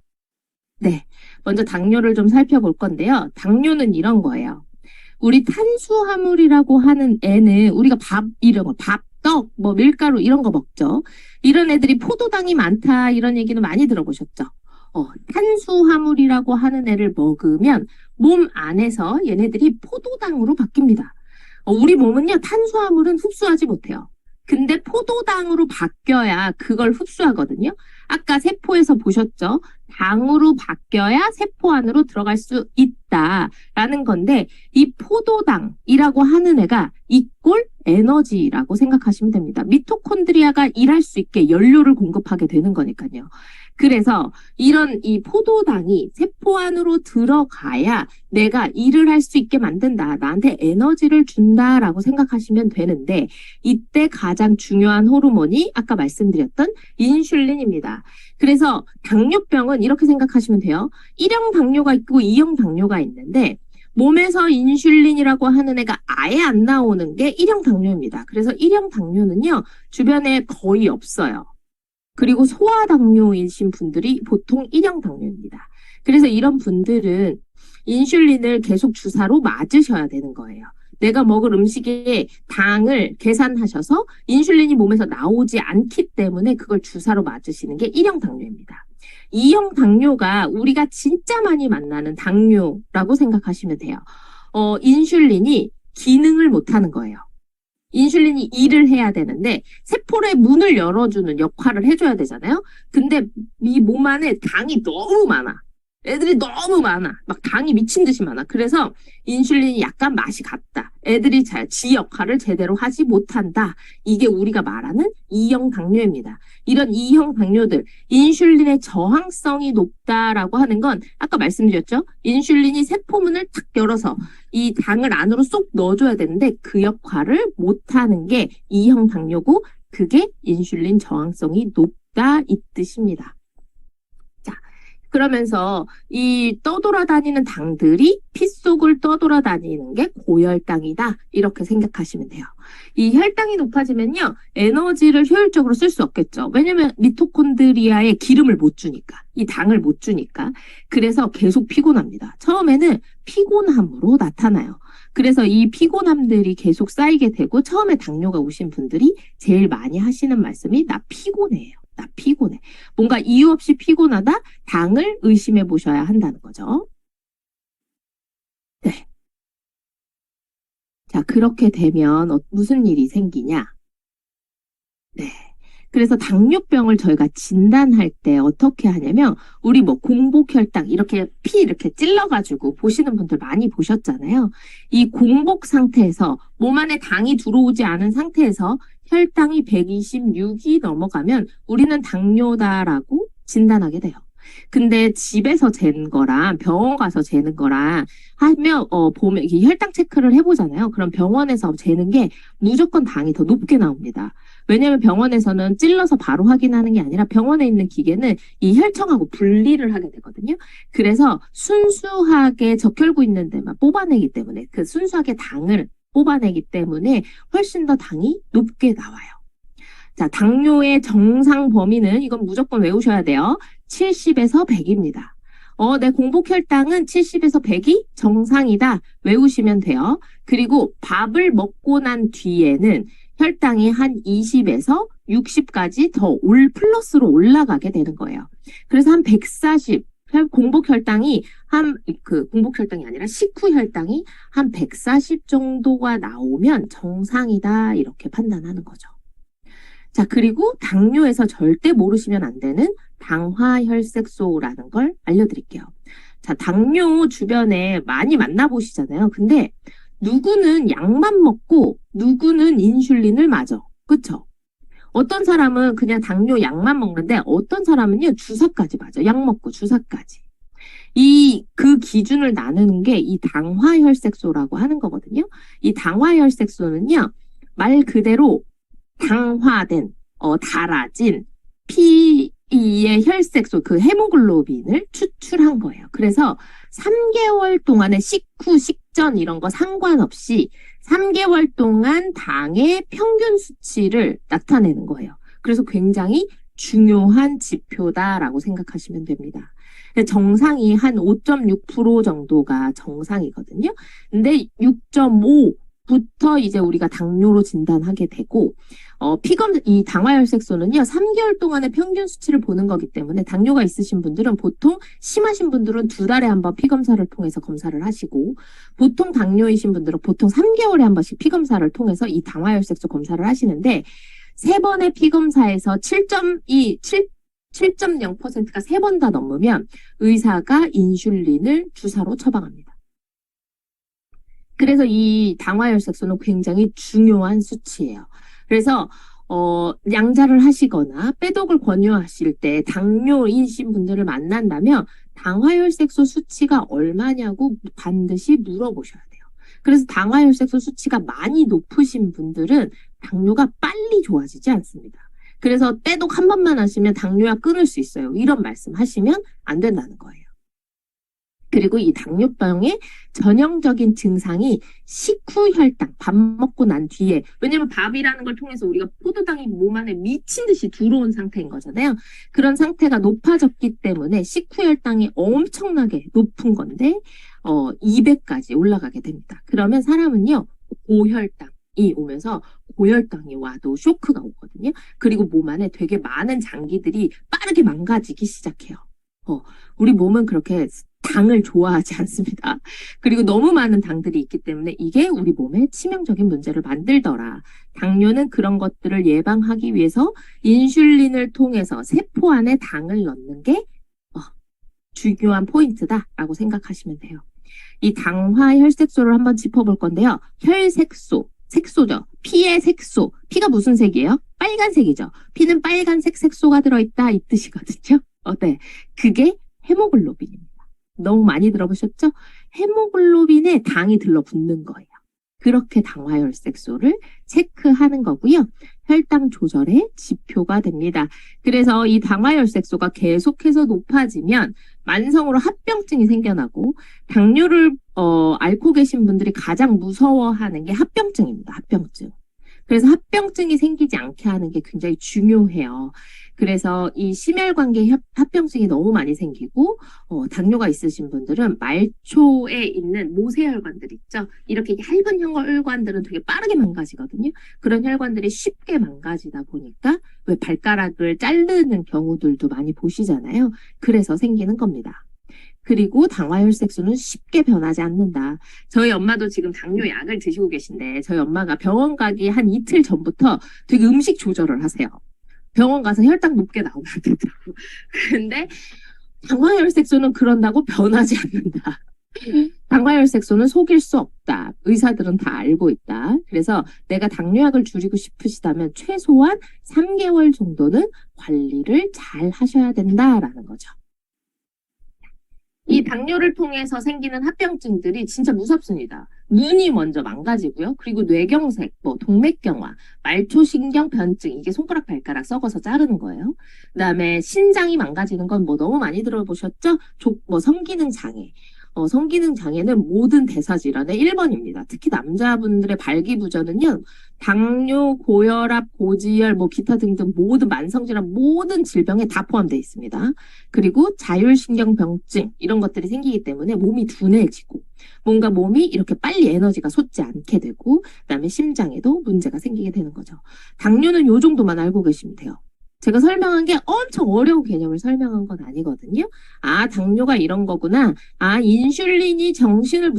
네. 먼저 당뇨를 좀 살펴볼 건데요. 당뇨는 이런 거예요. 우리 탄수화물이라고 하는 애는 우리가 이런 거, 떡, 밀가루 이런 거 먹죠. 이런 애들이 포도당이 많다 이런 얘기는 많이 들어보셨죠. 탄수화물이라고 하는 애를 먹으면 몸 안에서 얘네들이 포도당으로 바뀝니다. 우리 몸은요, 탄수화물은 흡수하지 못해요. 근데 포도당으로 바뀌어야 그걸 흡수하거든요. 아까 세포에서 보셨죠? 당으로 바뀌어야 세포 안으로 들어갈 수 있다라는 건데 이 포도당이라고 하는 애가 이꼴 에너지라고 생각하시면 됩니다. 미토콘드리아가 일할 수 있게 연료를 공급하게 되는 거니까요. 그래서 이런 이 포도당이 세포 안으로 들어가야 내가 일을 할 수 있게 만든다. 나한테 에너지를 준다라고 생각하시면 되는데 이때 가장 중요한 호르몬이 아까 말씀드렸던 인슐린입니다. 그래서 당뇨병은 이렇게 생각하시면 돼요. 1형 당뇨가 있고 2형 당뇨가 있는데 몸에서 인슐린이라고 하는 애가 아예 안 나오는 게 1형 당뇨입니다. 그래서 1형 당뇨는요, 주변에 거의 없어요. 그리고 소아당뇨이신 분들이 보통 1형 당뇨입니다. 그래서 이런 분들은 인슐린을 계속 주사로 맞으셔야 되는 거예요. 내가 먹을 음식에 당을 계산하셔서 인슐린이 몸에서 나오지 않기 때문에 그걸 주사로 맞으시는 게 1형 당뇨입니다. 2형 당뇨가 우리가 진짜 많이 만나는 당뇨라고 생각하시면 돼요. 인슐린이 기능을 못하는 거예요. 인슐린이 일을 해야 되는데 세포의 문을 열어주는 역할을 해줘야 되잖아요. 근데 이 몸 안에 당이 너무 많아. 애들이 너무 많아. 막 당이 미친 듯이 많아. 그래서 인슐린이 약간 맛이 갔다. 애들이 지 역할을 제대로 하지 못한다. 이게 우리가 말하는 2형 당뇨입니다. 이런 2형 당뇨들, 인슐린의 저항성이 높다라고 하는 건 아까 말씀드렸죠? 인슐린이 세포문을 탁 열어서 이 당을 안으로 쏙 넣어줘야 되는데 그 역할을 못하는 게 2형 당뇨고 그게 인슐린 저항성이 높다 이 뜻입니다. 그러면서 이 떠돌아다니는 당들이 피 속을 떠돌아다니는 게 고혈당이다. 이렇게 생각하시면 돼요. 이 혈당이 높아지면요. 에너지를 효율적으로 쓸 수 없겠죠. 왜냐면 미토콘드리아에 기름을 못 주니까. 이 당을 못 주니까. 그래서 계속 피곤합니다. 처음에는 피곤함으로 나타나요. 그래서 이 피곤함들이 계속 쌓이게 되고 처음에 당뇨가 오신 분들이 제일 많이 하시는 말씀이 나 피곤해요. 나 피곤해. 뭔가 이유 없이 피곤하다? 당을 의심해 보셔야 한다는 거죠. 네. 자, 그렇게 되면 무슨 일이 생기냐? 네. 그래서 당뇨병을 저희가 진단할 때 어떻게 하냐면 우리 뭐 공복혈당 이렇게 피 이렇게 찔러가지고 보시는 분들 많이 보셨잖아요. 이 공복 상태에서 몸 안에 당이 들어오지 않은 상태에서 혈당이 126이 넘어가면 우리는 당뇨다라고 진단하게 돼요. 근데 집에서 재는 거랑 병원 가서 재는 거랑 하면 보면 이게 혈당 체크를 해보잖아요. 그럼 병원에서 재는 게 무조건 당이 더 높게 나옵니다. 왜냐면 병원에서는 찔러서 바로 확인하는 게 아니라 병원에 있는 기계는 이 혈청하고 분리를 하게 되거든요. 그래서 순수하게 적혈구 있는 데만 뽑아내기 때문에 그 순수하게 당을 뽑아내기 때문에 훨씬 더 당이 높게 나와요. 자, 당뇨의 정상 범위는 이건 무조건 외우셔야 돼요. 70에서 100입니다. 내 공복혈당은 70에서 100이 정상이다. 외우시면 돼요. 그리고 밥을 먹고 난 뒤에는 혈당이 한 20에서 60까지 더 플러스로 올라가게 되는 거예요. 그래서 한 140, 공복혈당이 공복혈당이 아니라 식후혈당이 한 140 정도가 나오면 정상이다. 이렇게 판단하는 거죠. 자, 그리고 당뇨에서 절대 모르시면 안 되는 당화혈색소라는 걸 알려드릴게요. 자, 당뇨 주변에 많이 만나보시잖아요. 근데 누구는 약만 먹고 누구는 인슐린을 맞아. 그쵸? 어떤 사람은 그냥 당뇨 약만 먹는데 어떤 사람은요 주사까지 맞아. 약 먹고 주사까지. 그 기준을 나누는 게 이 당화혈색소라고 하는 거거든요. 이 당화혈색소는요 말 그대로 당화된, 달아진 피의 혈색소, 그 헤모글로빈을 추출한 거예요. 그래서 3개월 동안의 식후, 식전 이런 거 상관없이 3개월 동안 당의 평균 수치를 나타내는 거예요. 그래서 굉장히 중요한 지표다라고 생각하시면 됩니다. 정상이 한 5.6% 정도가 정상이거든요. 근데 6.5부터 이제 우리가 당뇨로 진단하게 되고, 이 당화혈색소는요, 3개월 동안의 평균 수치를 보는 거기 때문에 당뇨가 있으신 분들은 보통 심하신 분들은 2달에 한 번 피검사를 통해서 검사를 하시고, 보통 당뇨이신 분들은 보통 3개월에 한 번씩 피검사를 통해서 이 당화혈색소 검사를 하시는데, 3번의 피검사에서 7.2, 7.0%가 3번 다 넘으면 의사가 인슐린을 주사로 처방합니다. 그래서 이 당화혈색소는 굉장히 중요한 수치예요. 그래서 양자를 하시거나 빼독을 권유하실 때 당뇨이신 분들을 만난다면 당화혈색소 수치가 얼마냐고 반드시 물어보셔야 돼요. 그래서 당화혈색소 수치가 많이 높으신 분들은 당뇨가 빨리 좋아지지 않습니다. 그래서 빼독 한 번만 하시면 당뇨약 끊을 수 있어요. 이런 말씀 하시면 안 된다는 거예요. 그리고 이 당뇨병의 전형적인 증상이 식후 혈당, 밥 먹고 난 뒤에, 왜냐면 밥이라는 걸 통해서 우리가 포도당이 몸 안에 미친 듯이 들어온 상태인 거잖아요. 그런 상태가 높아졌기 때문에 식후 혈당이 엄청나게 높은 건데 200까지 올라가게 됩니다. 그러면 사람은요, 고혈당이 오면서 고혈당이 와도 쇼크가 오거든요. 그리고 몸 안에 되게 많은 장기들이 빠르게 망가지기 시작해요. 우리 몸은 그렇게 당을 좋아하지 않습니다. 그리고 너무 많은 당들이 있기 때문에 이게 우리 몸에 치명적인 문제를 만들더라. 당뇨는 그런 것들을 예방하기 위해서 인슐린을 통해서 세포 안에 당을 넣는 게 중요한 포인트다라고 생각하시면 돼요. 이 당화혈색소를 한번 짚어볼 건데요. 혈색소, 색소죠. 피의 색소. 피가 무슨 색이에요? 빨간색이죠. 피는 빨간색 색소가 들어있다 이 뜻이거든요. 네. 그게 헤모글로빈입니다. 너무 많이 들어보셨죠? 헤모글로빈에 당이 들러붙는 거예요. 그렇게 당화혈색소를 체크하는 거고요. 혈당 조절의 지표가 됩니다. 그래서 이 당화혈색소가 계속해서 높아지면 만성으로 합병증이 생겨나고 당뇨를 앓고 계신 분들이 가장 무서워하는 게 합병증입니다. 합병증. 그래서 합병증이 생기지 않게 하는 게 굉장히 중요해요. 그래서 이 심혈관계 합병증이 너무 많이 생기고 당뇨가 있으신 분들은 말초에 있는 모세혈관들 있죠. 이렇게 얇은 혈관들은 되게 빠르게 망가지거든요. 그런 혈관들이 쉽게 망가지다 보니까 왜 발가락을 자르는 경우들도 많이 보시잖아요. 그래서 생기는 겁니다. 그리고 당화혈색소는 쉽게 변하지 않는다. 저희 엄마도 지금 당뇨 약을 드시고 계신데 저희 엄마가 병원 가기 한 이틀 전부터 되게 음식 조절을 하세요. 병원 가서 혈당 높게 나오면 안 되더라고. 근데 당화혈색소는 그런다고 변하지 않는다. 당화혈색소는 속일 수 없다. 의사들은 다 알고 있다. 그래서 내가 당뇨약을 줄이고 싶으시다면 최소한 3개월 정도는 관리를 잘 하셔야 된다라는 거죠. 이 당뇨를 통해서 생기는 합병증들이 진짜 무섭습니다. 눈이 먼저 망가지고요. 그리고 뇌경색, 동맥경화, 말초신경 변증, 이게 손가락 발가락 썩어서 자르는 거예요. 그다음에 신장이 망가지는 건 너무 많이 들어보셨죠? 성기능 장애. 성기능 장애는 모든 대사질환의 1번입니다. 특히 남자분들의 발기부전은요, 당뇨, 고혈압, 고지혈, 기타 등등 모든 만성질환, 모든 질병에 다 포함되어 있습니다. 그리고 자율신경병증, 이런 것들이 생기기 때문에 몸이 둔해지고, 뭔가 몸이 이렇게 빨리 에너지가 솟지 않게 되고, 그다음에 심장에도 문제가 생기게 되는 거죠. 당뇨는 요 정도만 알고 계시면 돼요. 제가 설명한 게 엄청 어려운 개념을 설명한 건 아니거든요. 아, 당뇨가 이런 거구나. 아, 인슐린이 정신을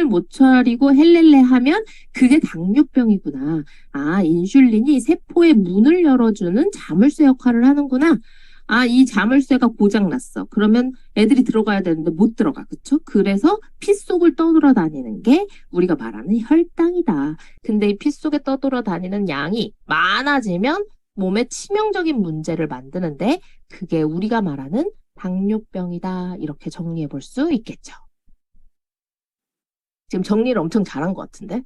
못 차리고 헬렐레 하면 그게 당뇨병이구나. 아, 인슐린이 세포의 문을 열어주는 자물쇠 역할을 하는구나. 아, 이 자물쇠가 고장났어. 그러면 애들이 들어가야 되는데 못 들어가. 그쵸? 그래서 피 속을 떠돌아다니는 게 우리가 말하는 혈당이다. 근데 이 피 속에 떠돌아다니는 양이 많아지면 몸에 치명적인 문제를 만드는데 그게 우리가 말하는 당뇨병이다. 이렇게 정리해 볼 수 있겠죠. 지금 정리를 엄청 잘한 것 같은데.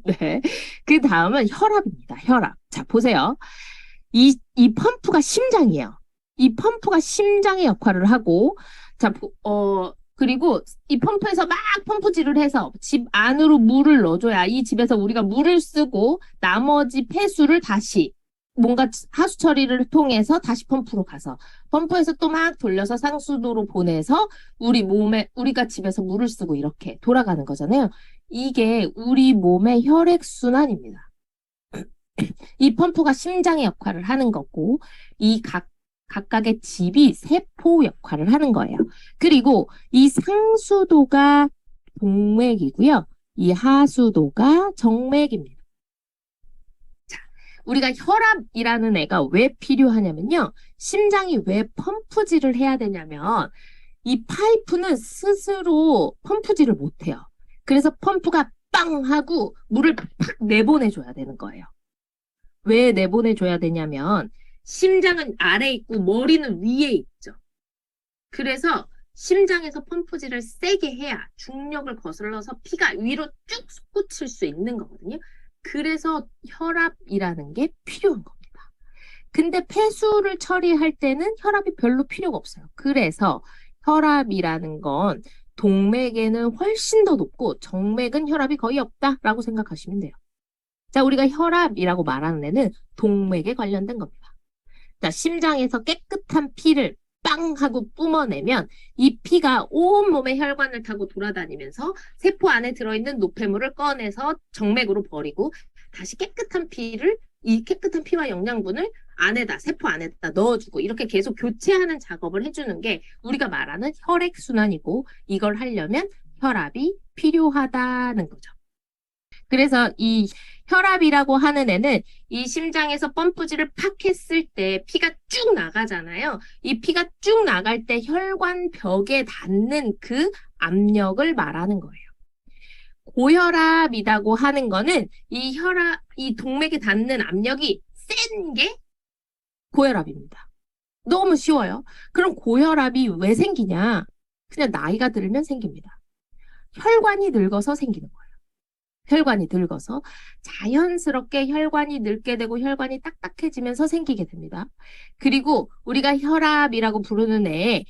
네. 그 다음은 혈압입니다. 혈압. 자, 보세요. 이 펌프가 심장이에요. 이 펌프가 심장의 역할을 하고, 자, 그리고 이 펌프에서 막 펌프질을 해서 집 안으로 물을 넣어줘야 이 집에서 우리가 물을 쓰고 나머지 폐수를 다시 뭔가 하수 처리를 통해서 다시 펌프로 가서 펌프에서 또 막 돌려서 상수도로 보내서 우리 몸에 우리가 집에서 물을 쓰고 이렇게 돌아가는 거잖아요. 이게 우리 몸의 혈액순환입니다. 이 펌프가 심장의 역할을 하는 거고 이 각각의 집이 세포 역할을 하는 거예요. 그리고 이 상수도가 동맥이고요. 이 하수도가 정맥입니다. 우리가 혈압이라는 애가 왜 필요하냐면요. 심장이 왜 펌프질을 해야 되냐면 이 파이프는 스스로 펌프질을 못해요. 그래서 펌프가 빵 하고 물을 팍 내보내줘야 되는 거예요. 왜 내보내줘야 되냐면 심장은 아래에 있고 머리는 위에 있죠. 그래서 심장에서 펌프질을 세게 해야 중력을 거슬러서 피가 위로 쭉 솟구칠 수 있는 거거든요. 그래서 혈압이라는 게 필요한 겁니다. 근데 폐수를 처리할 때는 혈압이 별로 필요가 없어요. 그래서 혈압이라는 건 동맥에는 훨씬 더 높고 정맥은 혈압이 거의 없다라고 생각하시면 돼요. 자, 우리가 혈압이라고 말하는 애는 동맥에 관련된 겁니다. 자, 심장에서 깨끗한 피를 빵 하고 뿜어내면 이 피가 온몸의 혈관을 타고 돌아다니면서 세포 안에 들어있는 노폐물을 꺼내서 정맥으로 버리고 다시 깨끗한 피를 이 깨끗한 피와 영양분을 안에다 세포 안에다 넣어주고 이렇게 계속 교체하는 작업을 해주는 게 우리가 말하는 혈액순환이고 이걸 하려면 혈압이 필요하다는 거죠. 그래서 이 혈압이라고 하는 애는 이 심장에서 펌프질을 팍 했을 때 피가 쭉 나가잖아요. 이 피가 쭉 나갈 때 혈관 벽에 닿는 그 압력을 말하는 거예요. 고혈압이라고 하는 거는 이 동맥에 닿는 압력이 센 게 고혈압입니다. 너무 쉬워요. 그럼 고혈압이 왜 생기냐? 그냥 나이가 들면 생깁니다. 혈관이 늙어서 생기는 거예요. 혈관이 늙어서 자연스럽게 혈관이 늙게 되고 혈관이 딱딱해지면서 생기게 됩니다. 그리고 우리가 혈압이라고 부르는 애에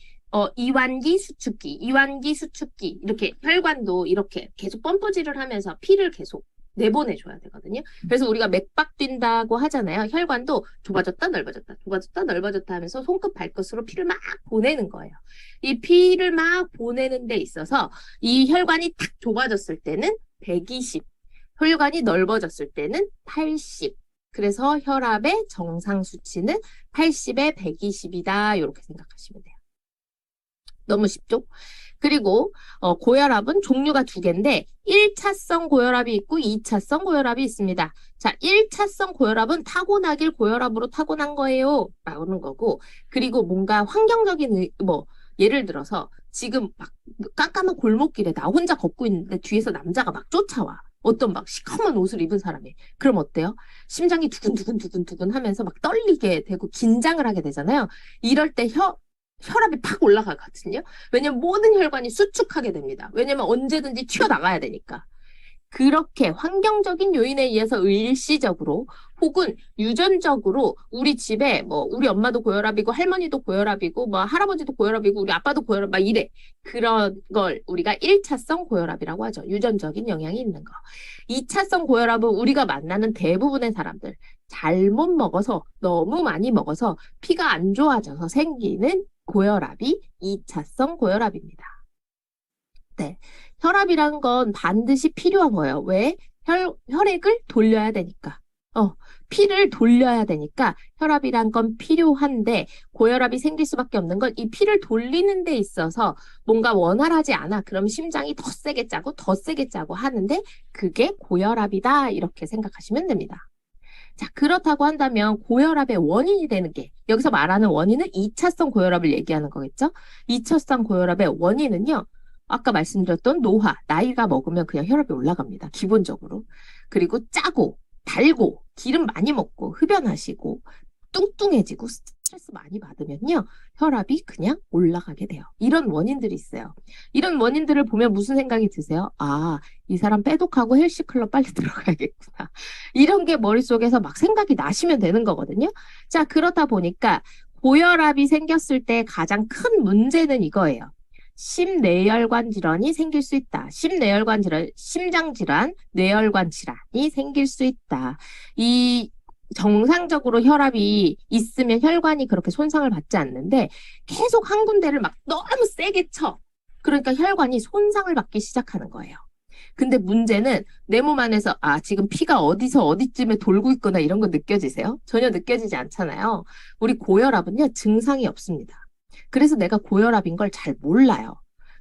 이완기, 수축기 이렇게 혈관도 이렇게 계속 펌프질을 하면서 피를 계속 내보내줘야 되거든요. 그래서 우리가 맥박 뛴다고 하잖아요. 혈관도 좁아졌다 넓어졌다 좁아졌다 넓어졌다 하면서 손끝 발끝으로 피를 막 보내는 거예요. 이 피를 막 보내는 데 있어서 이 혈관이 탁 좁아졌을 때는 120, 혈관이 넓어졌을 때는 80. 그래서 혈압의 정상 수치는 80에 120이다. 이렇게 생각하시면 돼요. 너무 쉽죠? 그리고 고혈압은 종류가 두 개인데 1차성 고혈압이 있고 2차성 고혈압이 있습니다. 자, 1차성 고혈압은 타고나길 고혈압으로 타고난 거예요. 라는 거고 그리고 뭔가 환경적인 예를 들어서 지금 막 깜깜한 골목길에 나 혼자 걷고 있는데 뒤에서 남자가 막 쫓아와. 어떤 막 시커먼 옷을 입은 사람이. 그럼 어때요? 심장이 두근두근 하면서 막 떨리게 되고 긴장을 하게 되잖아요. 이럴 때 혈압이 팍 올라가거든요. 왜냐면 모든 혈관이 수축하게 됩니다. 왜냐면 언제든지 튀어나가야 되니까. 그렇게 환경적인 요인에 의해서 일시적으로 혹은 유전적으로 우리 집에 우리 엄마도 고혈압이고 할머니도 고혈압이고 할아버지도 고혈압이고 우리 아빠도 고혈압 막 이래. 그런 걸 우리가 1차성 고혈압이라고 하죠. 유전적인 영향이 있는 거. 2차성 고혈압은 우리가 만나는 대부분의 사람들 잘못 먹어서 너무 많이 먹어서 피가 안 좋아져서 생기는 고혈압이 2차성 고혈압입니다. 네. 혈압이란 건 반드시 필요한 거예요. 왜? 혈액을 돌려야 되니까. 피를 돌려야 되니까 혈압이란 건 필요한데 고혈압이 생길 수밖에 없는 건 이 피를 돌리는 데 있어서 뭔가 원활하지 않아. 그럼 심장이 더 세게 짜고 더 세게 짜고 하는데 그게 고혈압이다. 이렇게 생각하시면 됩니다. 자, 그렇다고 한다면 고혈압의 원인이 되는 게 여기서 말하는 원인은 2차성 고혈압을 얘기하는 거겠죠? 2차성 고혈압의 원인은요. 아까 말씀드렸던 노화, 나이가 먹으면 그냥 혈압이 올라갑니다. 기본적으로. 그리고 짜고, 달고, 기름 많이 먹고, 흡연하시고, 뚱뚱해지고, 스트레스 많이 받으면요. 혈압이 그냥 올라가게 돼요. 이런 원인들이 있어요. 이런 원인들을 보면 무슨 생각이 드세요? 아, 이 사람 빼독하고 헬스클럽 빨리 들어가야겠구나. 이런 게 머릿속에서 막 생각이 나시면 되는 거거든요. 자, 그렇다 보니까 고혈압이 생겼을 때 가장 큰 문제는 이거예요. 심내혈관 질환이 생길 수 있다. 심내혈관 질환, 심장 질환, 뇌혈관 질환이 생길 수 있다. 이 정상적으로 혈압이 있으면 혈관이 그렇게 손상을 받지 않는데 계속 한 군데를 막 너무 세게 쳐. 그러니까 혈관이 손상을 받기 시작하는 거예요. 근데 문제는 내 몸 안에서 지금 피가 어디서 어디쯤에 돌고 있거나 이런 거 느껴지세요? 전혀 느껴지지 않잖아요. 우리 고혈압은요, 증상이 없습니다. 그래서 내가 고혈압인 걸 잘 몰라요.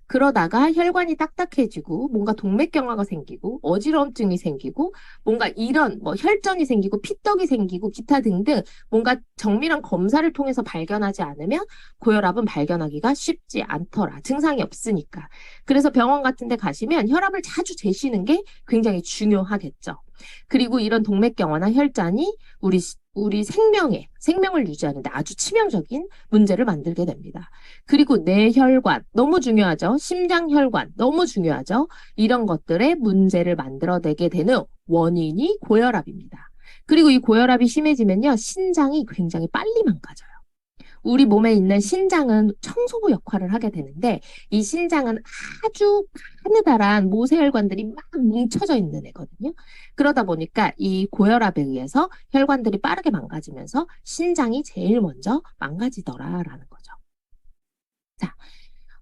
그러다가 혈관이 딱딱해지고 뭔가 동맥경화가 생기고 어지러움증이 생기고 뭔가 이런 뭐 혈전이 생기고 피떡이 생기고 기타 등등 뭔가 정밀한 검사를 통해서 발견하지 않으면 고혈압은 발견하기가 쉽지 않더라. 증상이 없으니까. 그래서 병원 같은 데 가시면 혈압을 자주 재시는 게 굉장히 중요하겠죠. 그리고 이런 동맥경화나 혈전이 우리 생명을 유지하는데 아주 치명적인 문제를 만들게 됩니다. 그리고 뇌혈관, 너무 중요하죠. 심장혈관, 너무 중요하죠. 이런 것들의 문제를 만들어내게 되는 원인이 고혈압입니다. 그리고 이 고혈압이 심해지면요, 신장이 굉장히 빨리 망가져요. 우리 몸에 있는 신장은 청소부 역할을 하게 되는데 이 신장은 아주 가느다란 모세혈관들이 막 뭉쳐져 있는 애거든요. 그러다 보니까 이 고혈압에 의해서 혈관들이 빠르게 망가지면서 신장이 제일 먼저 망가지더라라는 거죠. 자,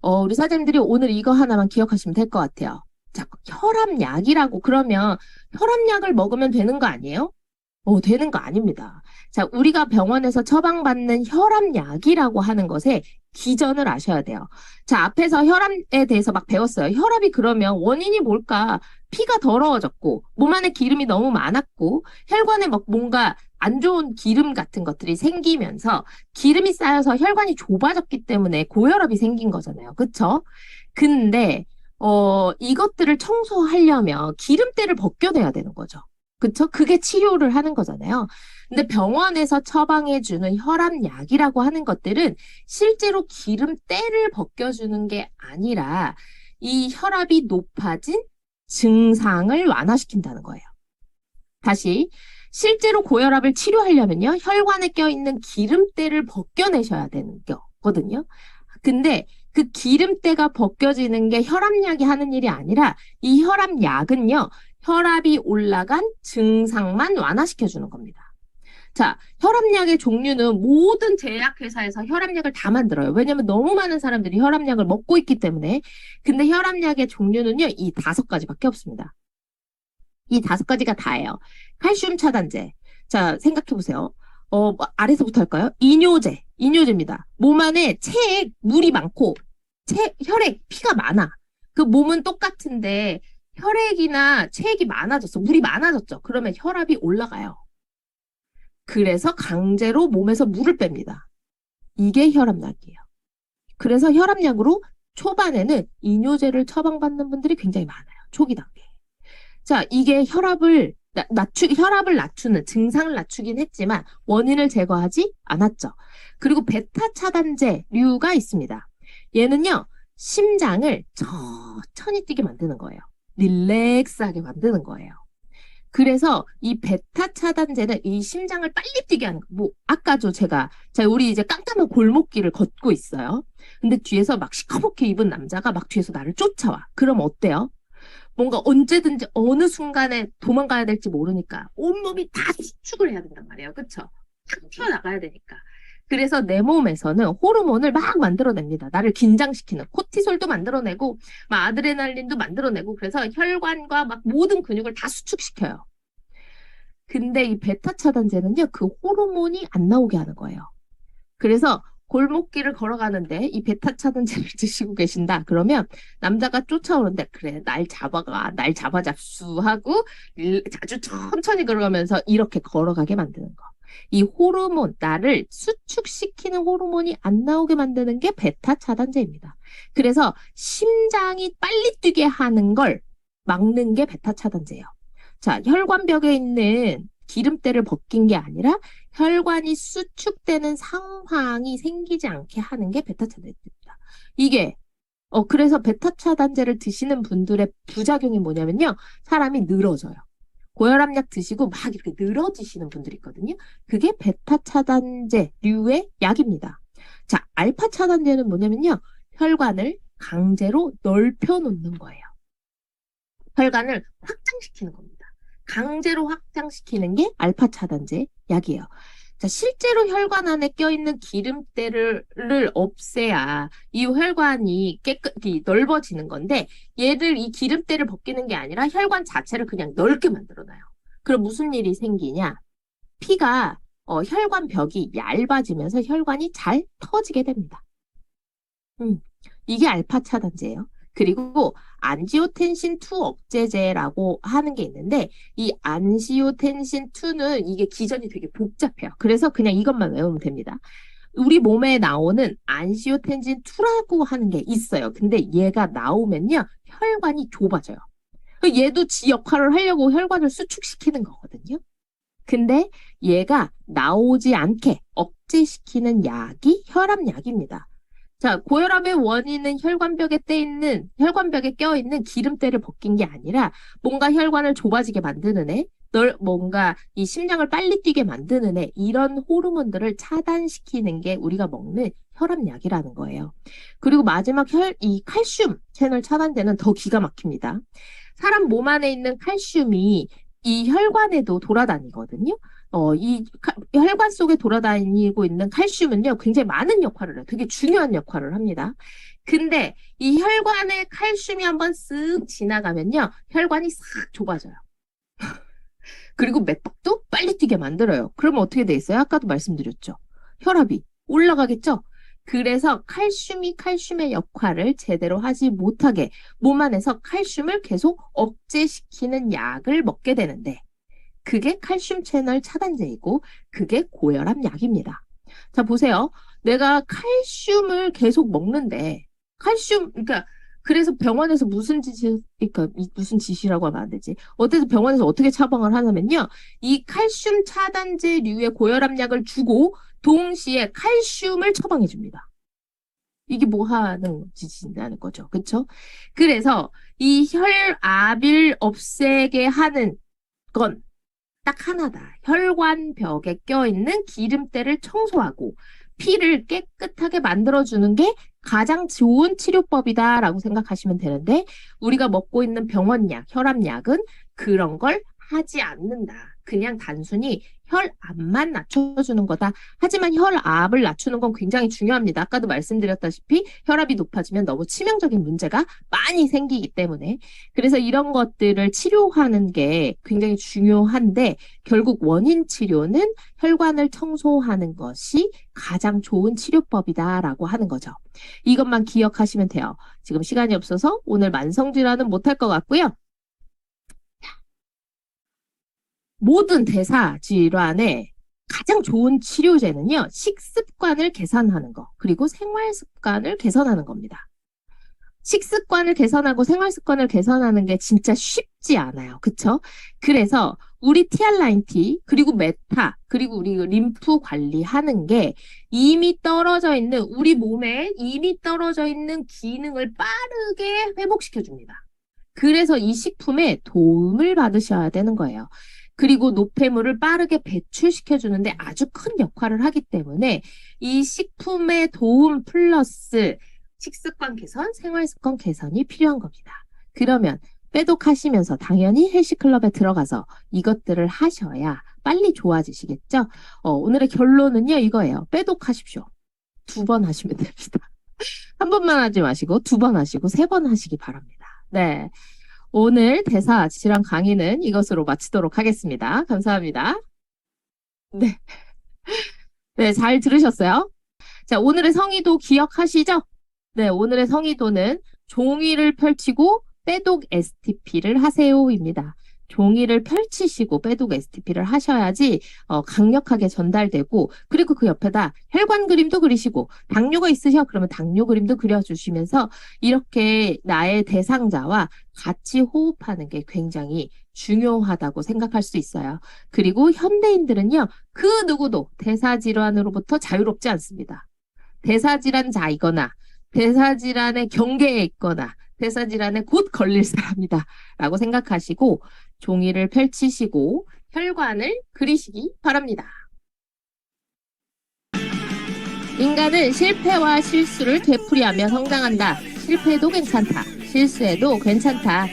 우리 사장님들이 오늘 이거 하나만 기억하시면 될 것 같아요. 자, 혈압약이라고 그러면 혈압약을 먹으면 되는 거 아니에요? 되는 거 아닙니다. 자, 우리가 병원에서 처방받는 혈압약이라고 하는 것에 기전을 아셔야 돼요. 자, 앞에서 혈압에 대해서 막 배웠어요. 혈압이 그러면 원인이 뭘까? 피가 더러워졌고, 몸 안에 기름이 너무 많았고, 혈관에 막 뭔가 안 좋은 기름 같은 것들이 생기면서 기름이 쌓여서 혈관이 좁아졌기 때문에 고혈압이 생긴 거잖아요. 그쵸? 근데, 이것들을 청소하려면 기름때를 벗겨내야 되는 거죠. 그쵸? 그게 치료를 하는 거잖아요. 근데 병원에서 처방해주는 혈압약이라고 하는 것들은 실제로 기름때를 벗겨주는 게 아니라 이 혈압이 높아진 증상을 완화시킨다는 거예요. 다시, 실제로 고혈압을 치료하려면요, 혈관에 껴있는 기름때를 벗겨내셔야 되는 거거든요. 근데 그 기름때가 벗겨지는 게 혈압약이 하는 일이 아니라 이 혈압약은요, 혈압이 올라간 증상만 완화시켜주는 겁니다. 자, 혈압약의 종류는 모든 제약회사에서 혈압약을 다 만들어요. 왜냐면 너무 많은 사람들이 혈압약을 먹고 있기 때문에. 근데 혈압약의 종류는요, 이 5가지밖에 없습니다. 이 5가지가 다예요. 칼슘 차단제. 자, 생각해보세요. 아래서부터 할까요? 이뇨제입니다. 몸 안에 물이 많고, 혈액, 피가 많아. 그 몸은 똑같은데, 혈액이나 체액이 많아졌어. 물이 많아졌죠. 그러면 혈압이 올라가요. 그래서 강제로 몸에서 물을 뺍니다. 이게 혈압약이에요. 그래서 혈압약으로 초반에는 이뇨제를 처방받는 분들이 굉장히 많아요. 초기 단계. 자, 이게 혈압을 낮추는, 증상을 낮추긴 했지만 원인을 제거하지 않았죠. 그리고 베타 차단제류가 있습니다. 얘는요, 심장을 천천히 뛰게 만드는 거예요. 릴렉스하게 만드는 거예요. 그래서 이 베타 차단제는 이 심장을 빨리 뛰게 하는 거. 아까죠, 자, 우리 이제 깜깜한 골목길을 걷고 있어요. 근데 뒤에서 막 시커멓게 입은 남자가 막 뒤에서 나를 쫓아와. 그럼 어때요? 뭔가 언제든지 어느 순간에 도망가야 될지 모르니까 온몸이 다 수축을 해야 된단 말이에요. 그쵸? 탁 튀어나가야 되니까. 그래서 내 몸에서는 호르몬을 막 만들어냅니다. 나를 긴장시키는 코티솔도 만들어내고 막 아드레날린도 만들어내고 그래서 혈관과 막 모든 근육을 다 수축시켜요. 근데 이 베타 차단제는요, 그 호르몬이 안 나오게 하는 거예요. 그래서 골목길을 걸어가는데 이 베타 차단제를 드시고 계신다. 그러면 남자가 쫓아오는데 그래, 날 잡아잡수 하고 아주 천천히 걸어가면서 이렇게 걸어가게 만드는 거. 이 호르몬, 나를 수축시키는 호르몬이 안 나오게 만드는 게 베타 차단제입니다. 그래서 심장이 빨리 뛰게 하는 걸 막는 게 베타 차단제예요. 자, 혈관벽에 있는 기름때를 벗긴 게 아니라 혈관이 수축되는 상황이 생기지 않게 하는 게 베타 차단제입니다. 이게 그래서 베타 차단제를 드시는 분들의 부작용이 뭐냐면요, 사람이 늘어져요. 고혈압약 드시고 막 이렇게 늘어지시는 분들이 있거든요. 그게 베타 차단제류의 약입니다. 자, 알파 차단제는 뭐냐면요, 혈관을 강제로 넓혀 놓는 거예요. 혈관을 확장시키는 겁니다. 강제로 확장시키는 게 알파 차단제 약이에요. 자, 실제로 혈관 안에 껴있는 기름때를 없애야 이 혈관이 깨끗이 넓어지는 건데, 이 기름때를 벗기는 게 아니라 혈관 자체를 그냥 넓게 만들어놔요. 그럼 무슨 일이 생기냐? 피가 혈관 벽이 얇아지면서 혈관이 잘 터지게 됩니다. 이게 알파 차단제예요. 그리고 안지오텐신 2 억제제라고 하는 게 있는데 이 안지오텐신 2는 이게 기전이 되게 복잡해요. 그래서 그냥 이것만 외우면 됩니다. 우리 몸에 나오는 안지오텐신 2라고 하는 게 있어요. 근데 얘가 나오면요. 혈관이 좁아져요. 얘도 지 역할을 하려고 혈관을 수축시키는 거거든요. 근데 얘가 나오지 않게 억제시키는 약이 혈압약입니다. 자, 고혈압의 원인은 혈관벽에 껴있는 기름때를 벗긴 게 아니라 뭔가 혈관을 좁아지게 만드는 애, 뭔가 이 심장을 빨리 뛰게 만드는 애, 이런 호르몬들을 차단시키는 게 우리가 먹는 혈압약이라는 거예요. 그리고 마지막 이 칼슘 채널 차단제는 더 기가 막힙니다. 사람 몸 안에 있는 칼슘이 이 혈관에도 돌아다니거든요. 이 혈관 속에 돌아다니고 있는 칼슘은요, 굉장히 많은 역할을 해요. 되게 중요한 역할을 합니다. 근데 이 혈관에 칼슘이 한번 쓱 지나가면요, 혈관이 싹 좁아져요. 그리고 맥박도 빨리 뛰게 만들어요. 그러면 어떻게 돼 있어요? 아까도 말씀드렸죠. 혈압이 올라가겠죠? 그래서 칼슘이 칼슘의 역할을 제대로 하지 못하게 몸 안에서 칼슘을 계속 억제시키는 약을 먹게 되는데 그게 칼슘 채널 차단제이고 그게 고혈압 약입니다. 자, 보세요. 내가 칼슘을 계속 먹는데 그러니까 그래서 병원에서 그러니까 무슨 지시라고 하면 안 되지. 어때서 병원에서 어떻게 처방을 하냐면요. 이 칼슘 차단제류의 고혈압 약을 주고 동시에 칼슘을 처방해 줍니다. 이게 뭐 하는 짓이냐는 거죠. 그렇죠? 그래서 이 혈압을 없애게 하는 건 딱 하나다. 혈관벽에 껴있는 기름때를 청소하고 피를 깨끗하게 만들어주는 게 가장 좋은 치료법이다라고 생각하시면 되는데 우리가 먹고 있는 병원약, 혈압약은 그런 걸 하지 않는다. 그냥 단순히 혈압만 낮춰주는 거다. 하지만 혈압을 낮추는 건 굉장히 중요합니다. 아까도 말씀드렸다시피 혈압이 높아지면 너무 치명적인 문제가 많이 생기기 때문에 그래서 이런 것들을 치료하는 게 굉장히 중요한데 결국 원인 치료는 혈관을 청소하는 것이 가장 좋은 치료법이다라고 하는 거죠. 이것만 기억하시면 돼요. 지금 시간이 없어서 오늘 만성질환은 못할 것 같고요. 모든 대사 질환의 가장 좋은 치료제는요, 식습관을 개선하는 거, 그리고 생활 습관을 개선하는 겁니다. 식습관을 개선하고 생활 습관을 개선하는 게 진짜 쉽지 않아요. 그쵸? 그래서 우리 TR90, 그리고 메타, 그리고 우리 림프 관리하는 게 우리 몸에 이미 떨어져 있는 기능을 빠르게 회복시켜줍니다. 그래서 이 식품에 도움을 받으셔야 되는 거예요. 그리고 노폐물을 빠르게 배출시켜주는데 아주 큰 역할을 하기 때문에 이 식품의 도움 플러스 식습관 개선, 생활습관 개선이 필요한 겁니다. 그러면 빼독하시면서 당연히 헬스클럽에 들어가서 이것들을 하셔야 빨리 좋아지시겠죠? 오늘의 결론은요, 이거예요. 빼독하십시오. 2번 하시면 됩니다. 한 번만 하지 마시고 2번 하시고 3번 하시기 바랍니다. 네. 오늘 대사 질환 강의는 이것으로 마치도록 하겠습니다. 감사합니다. 네. 네, 잘 들으셨어요? 자, 오늘의 성의도 기억하시죠? 네, 오늘의 성의도는 종이를 펼치고 빼독 STP를 하세요입니다. 종이를 펼치시고 빼독 STP를 하셔야지 강력하게 전달되고 그리고 그 옆에다 혈관 그림도 그리시고 당뇨가 있으셔? 그러면 당뇨 그림도 그려주시면서 이렇게 나의 대상자와 같이 호흡하는 게 굉장히 중요하다고 생각할 수 있어요. 그리고 현대인들은요. 그 누구도 대사질환으로부터 자유롭지 않습니다. 대사질환자이거나 대사질환의 경계에 있거나 대사질환에 곧 걸릴 사람이다 라고 생각하시고 종이를 펼치시고 혈관을 그리시기 바랍니다. 인간은 실패와 실수를 되풀이하며 성장한다. 실패도 괜찮다. 실수해도 괜찮다.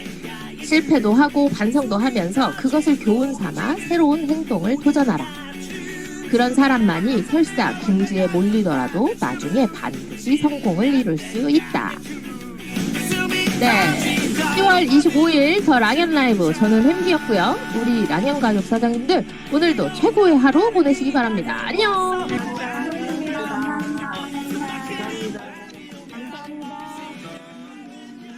실패도 하고 반성도 하면서 그것을 교훈 삼아 새로운 행동을 도전하라. 그런 사람만이 설사 궁지에 몰리더라도 나중에 반드시 성공을 이룰 수 있다. 네, 10월 25일 더 랑연 라이브 저는 햄기였고요. 우리 랑연 가족 사장님들 오늘도 최고의 하루 보내시기 바랍니다. 안녕.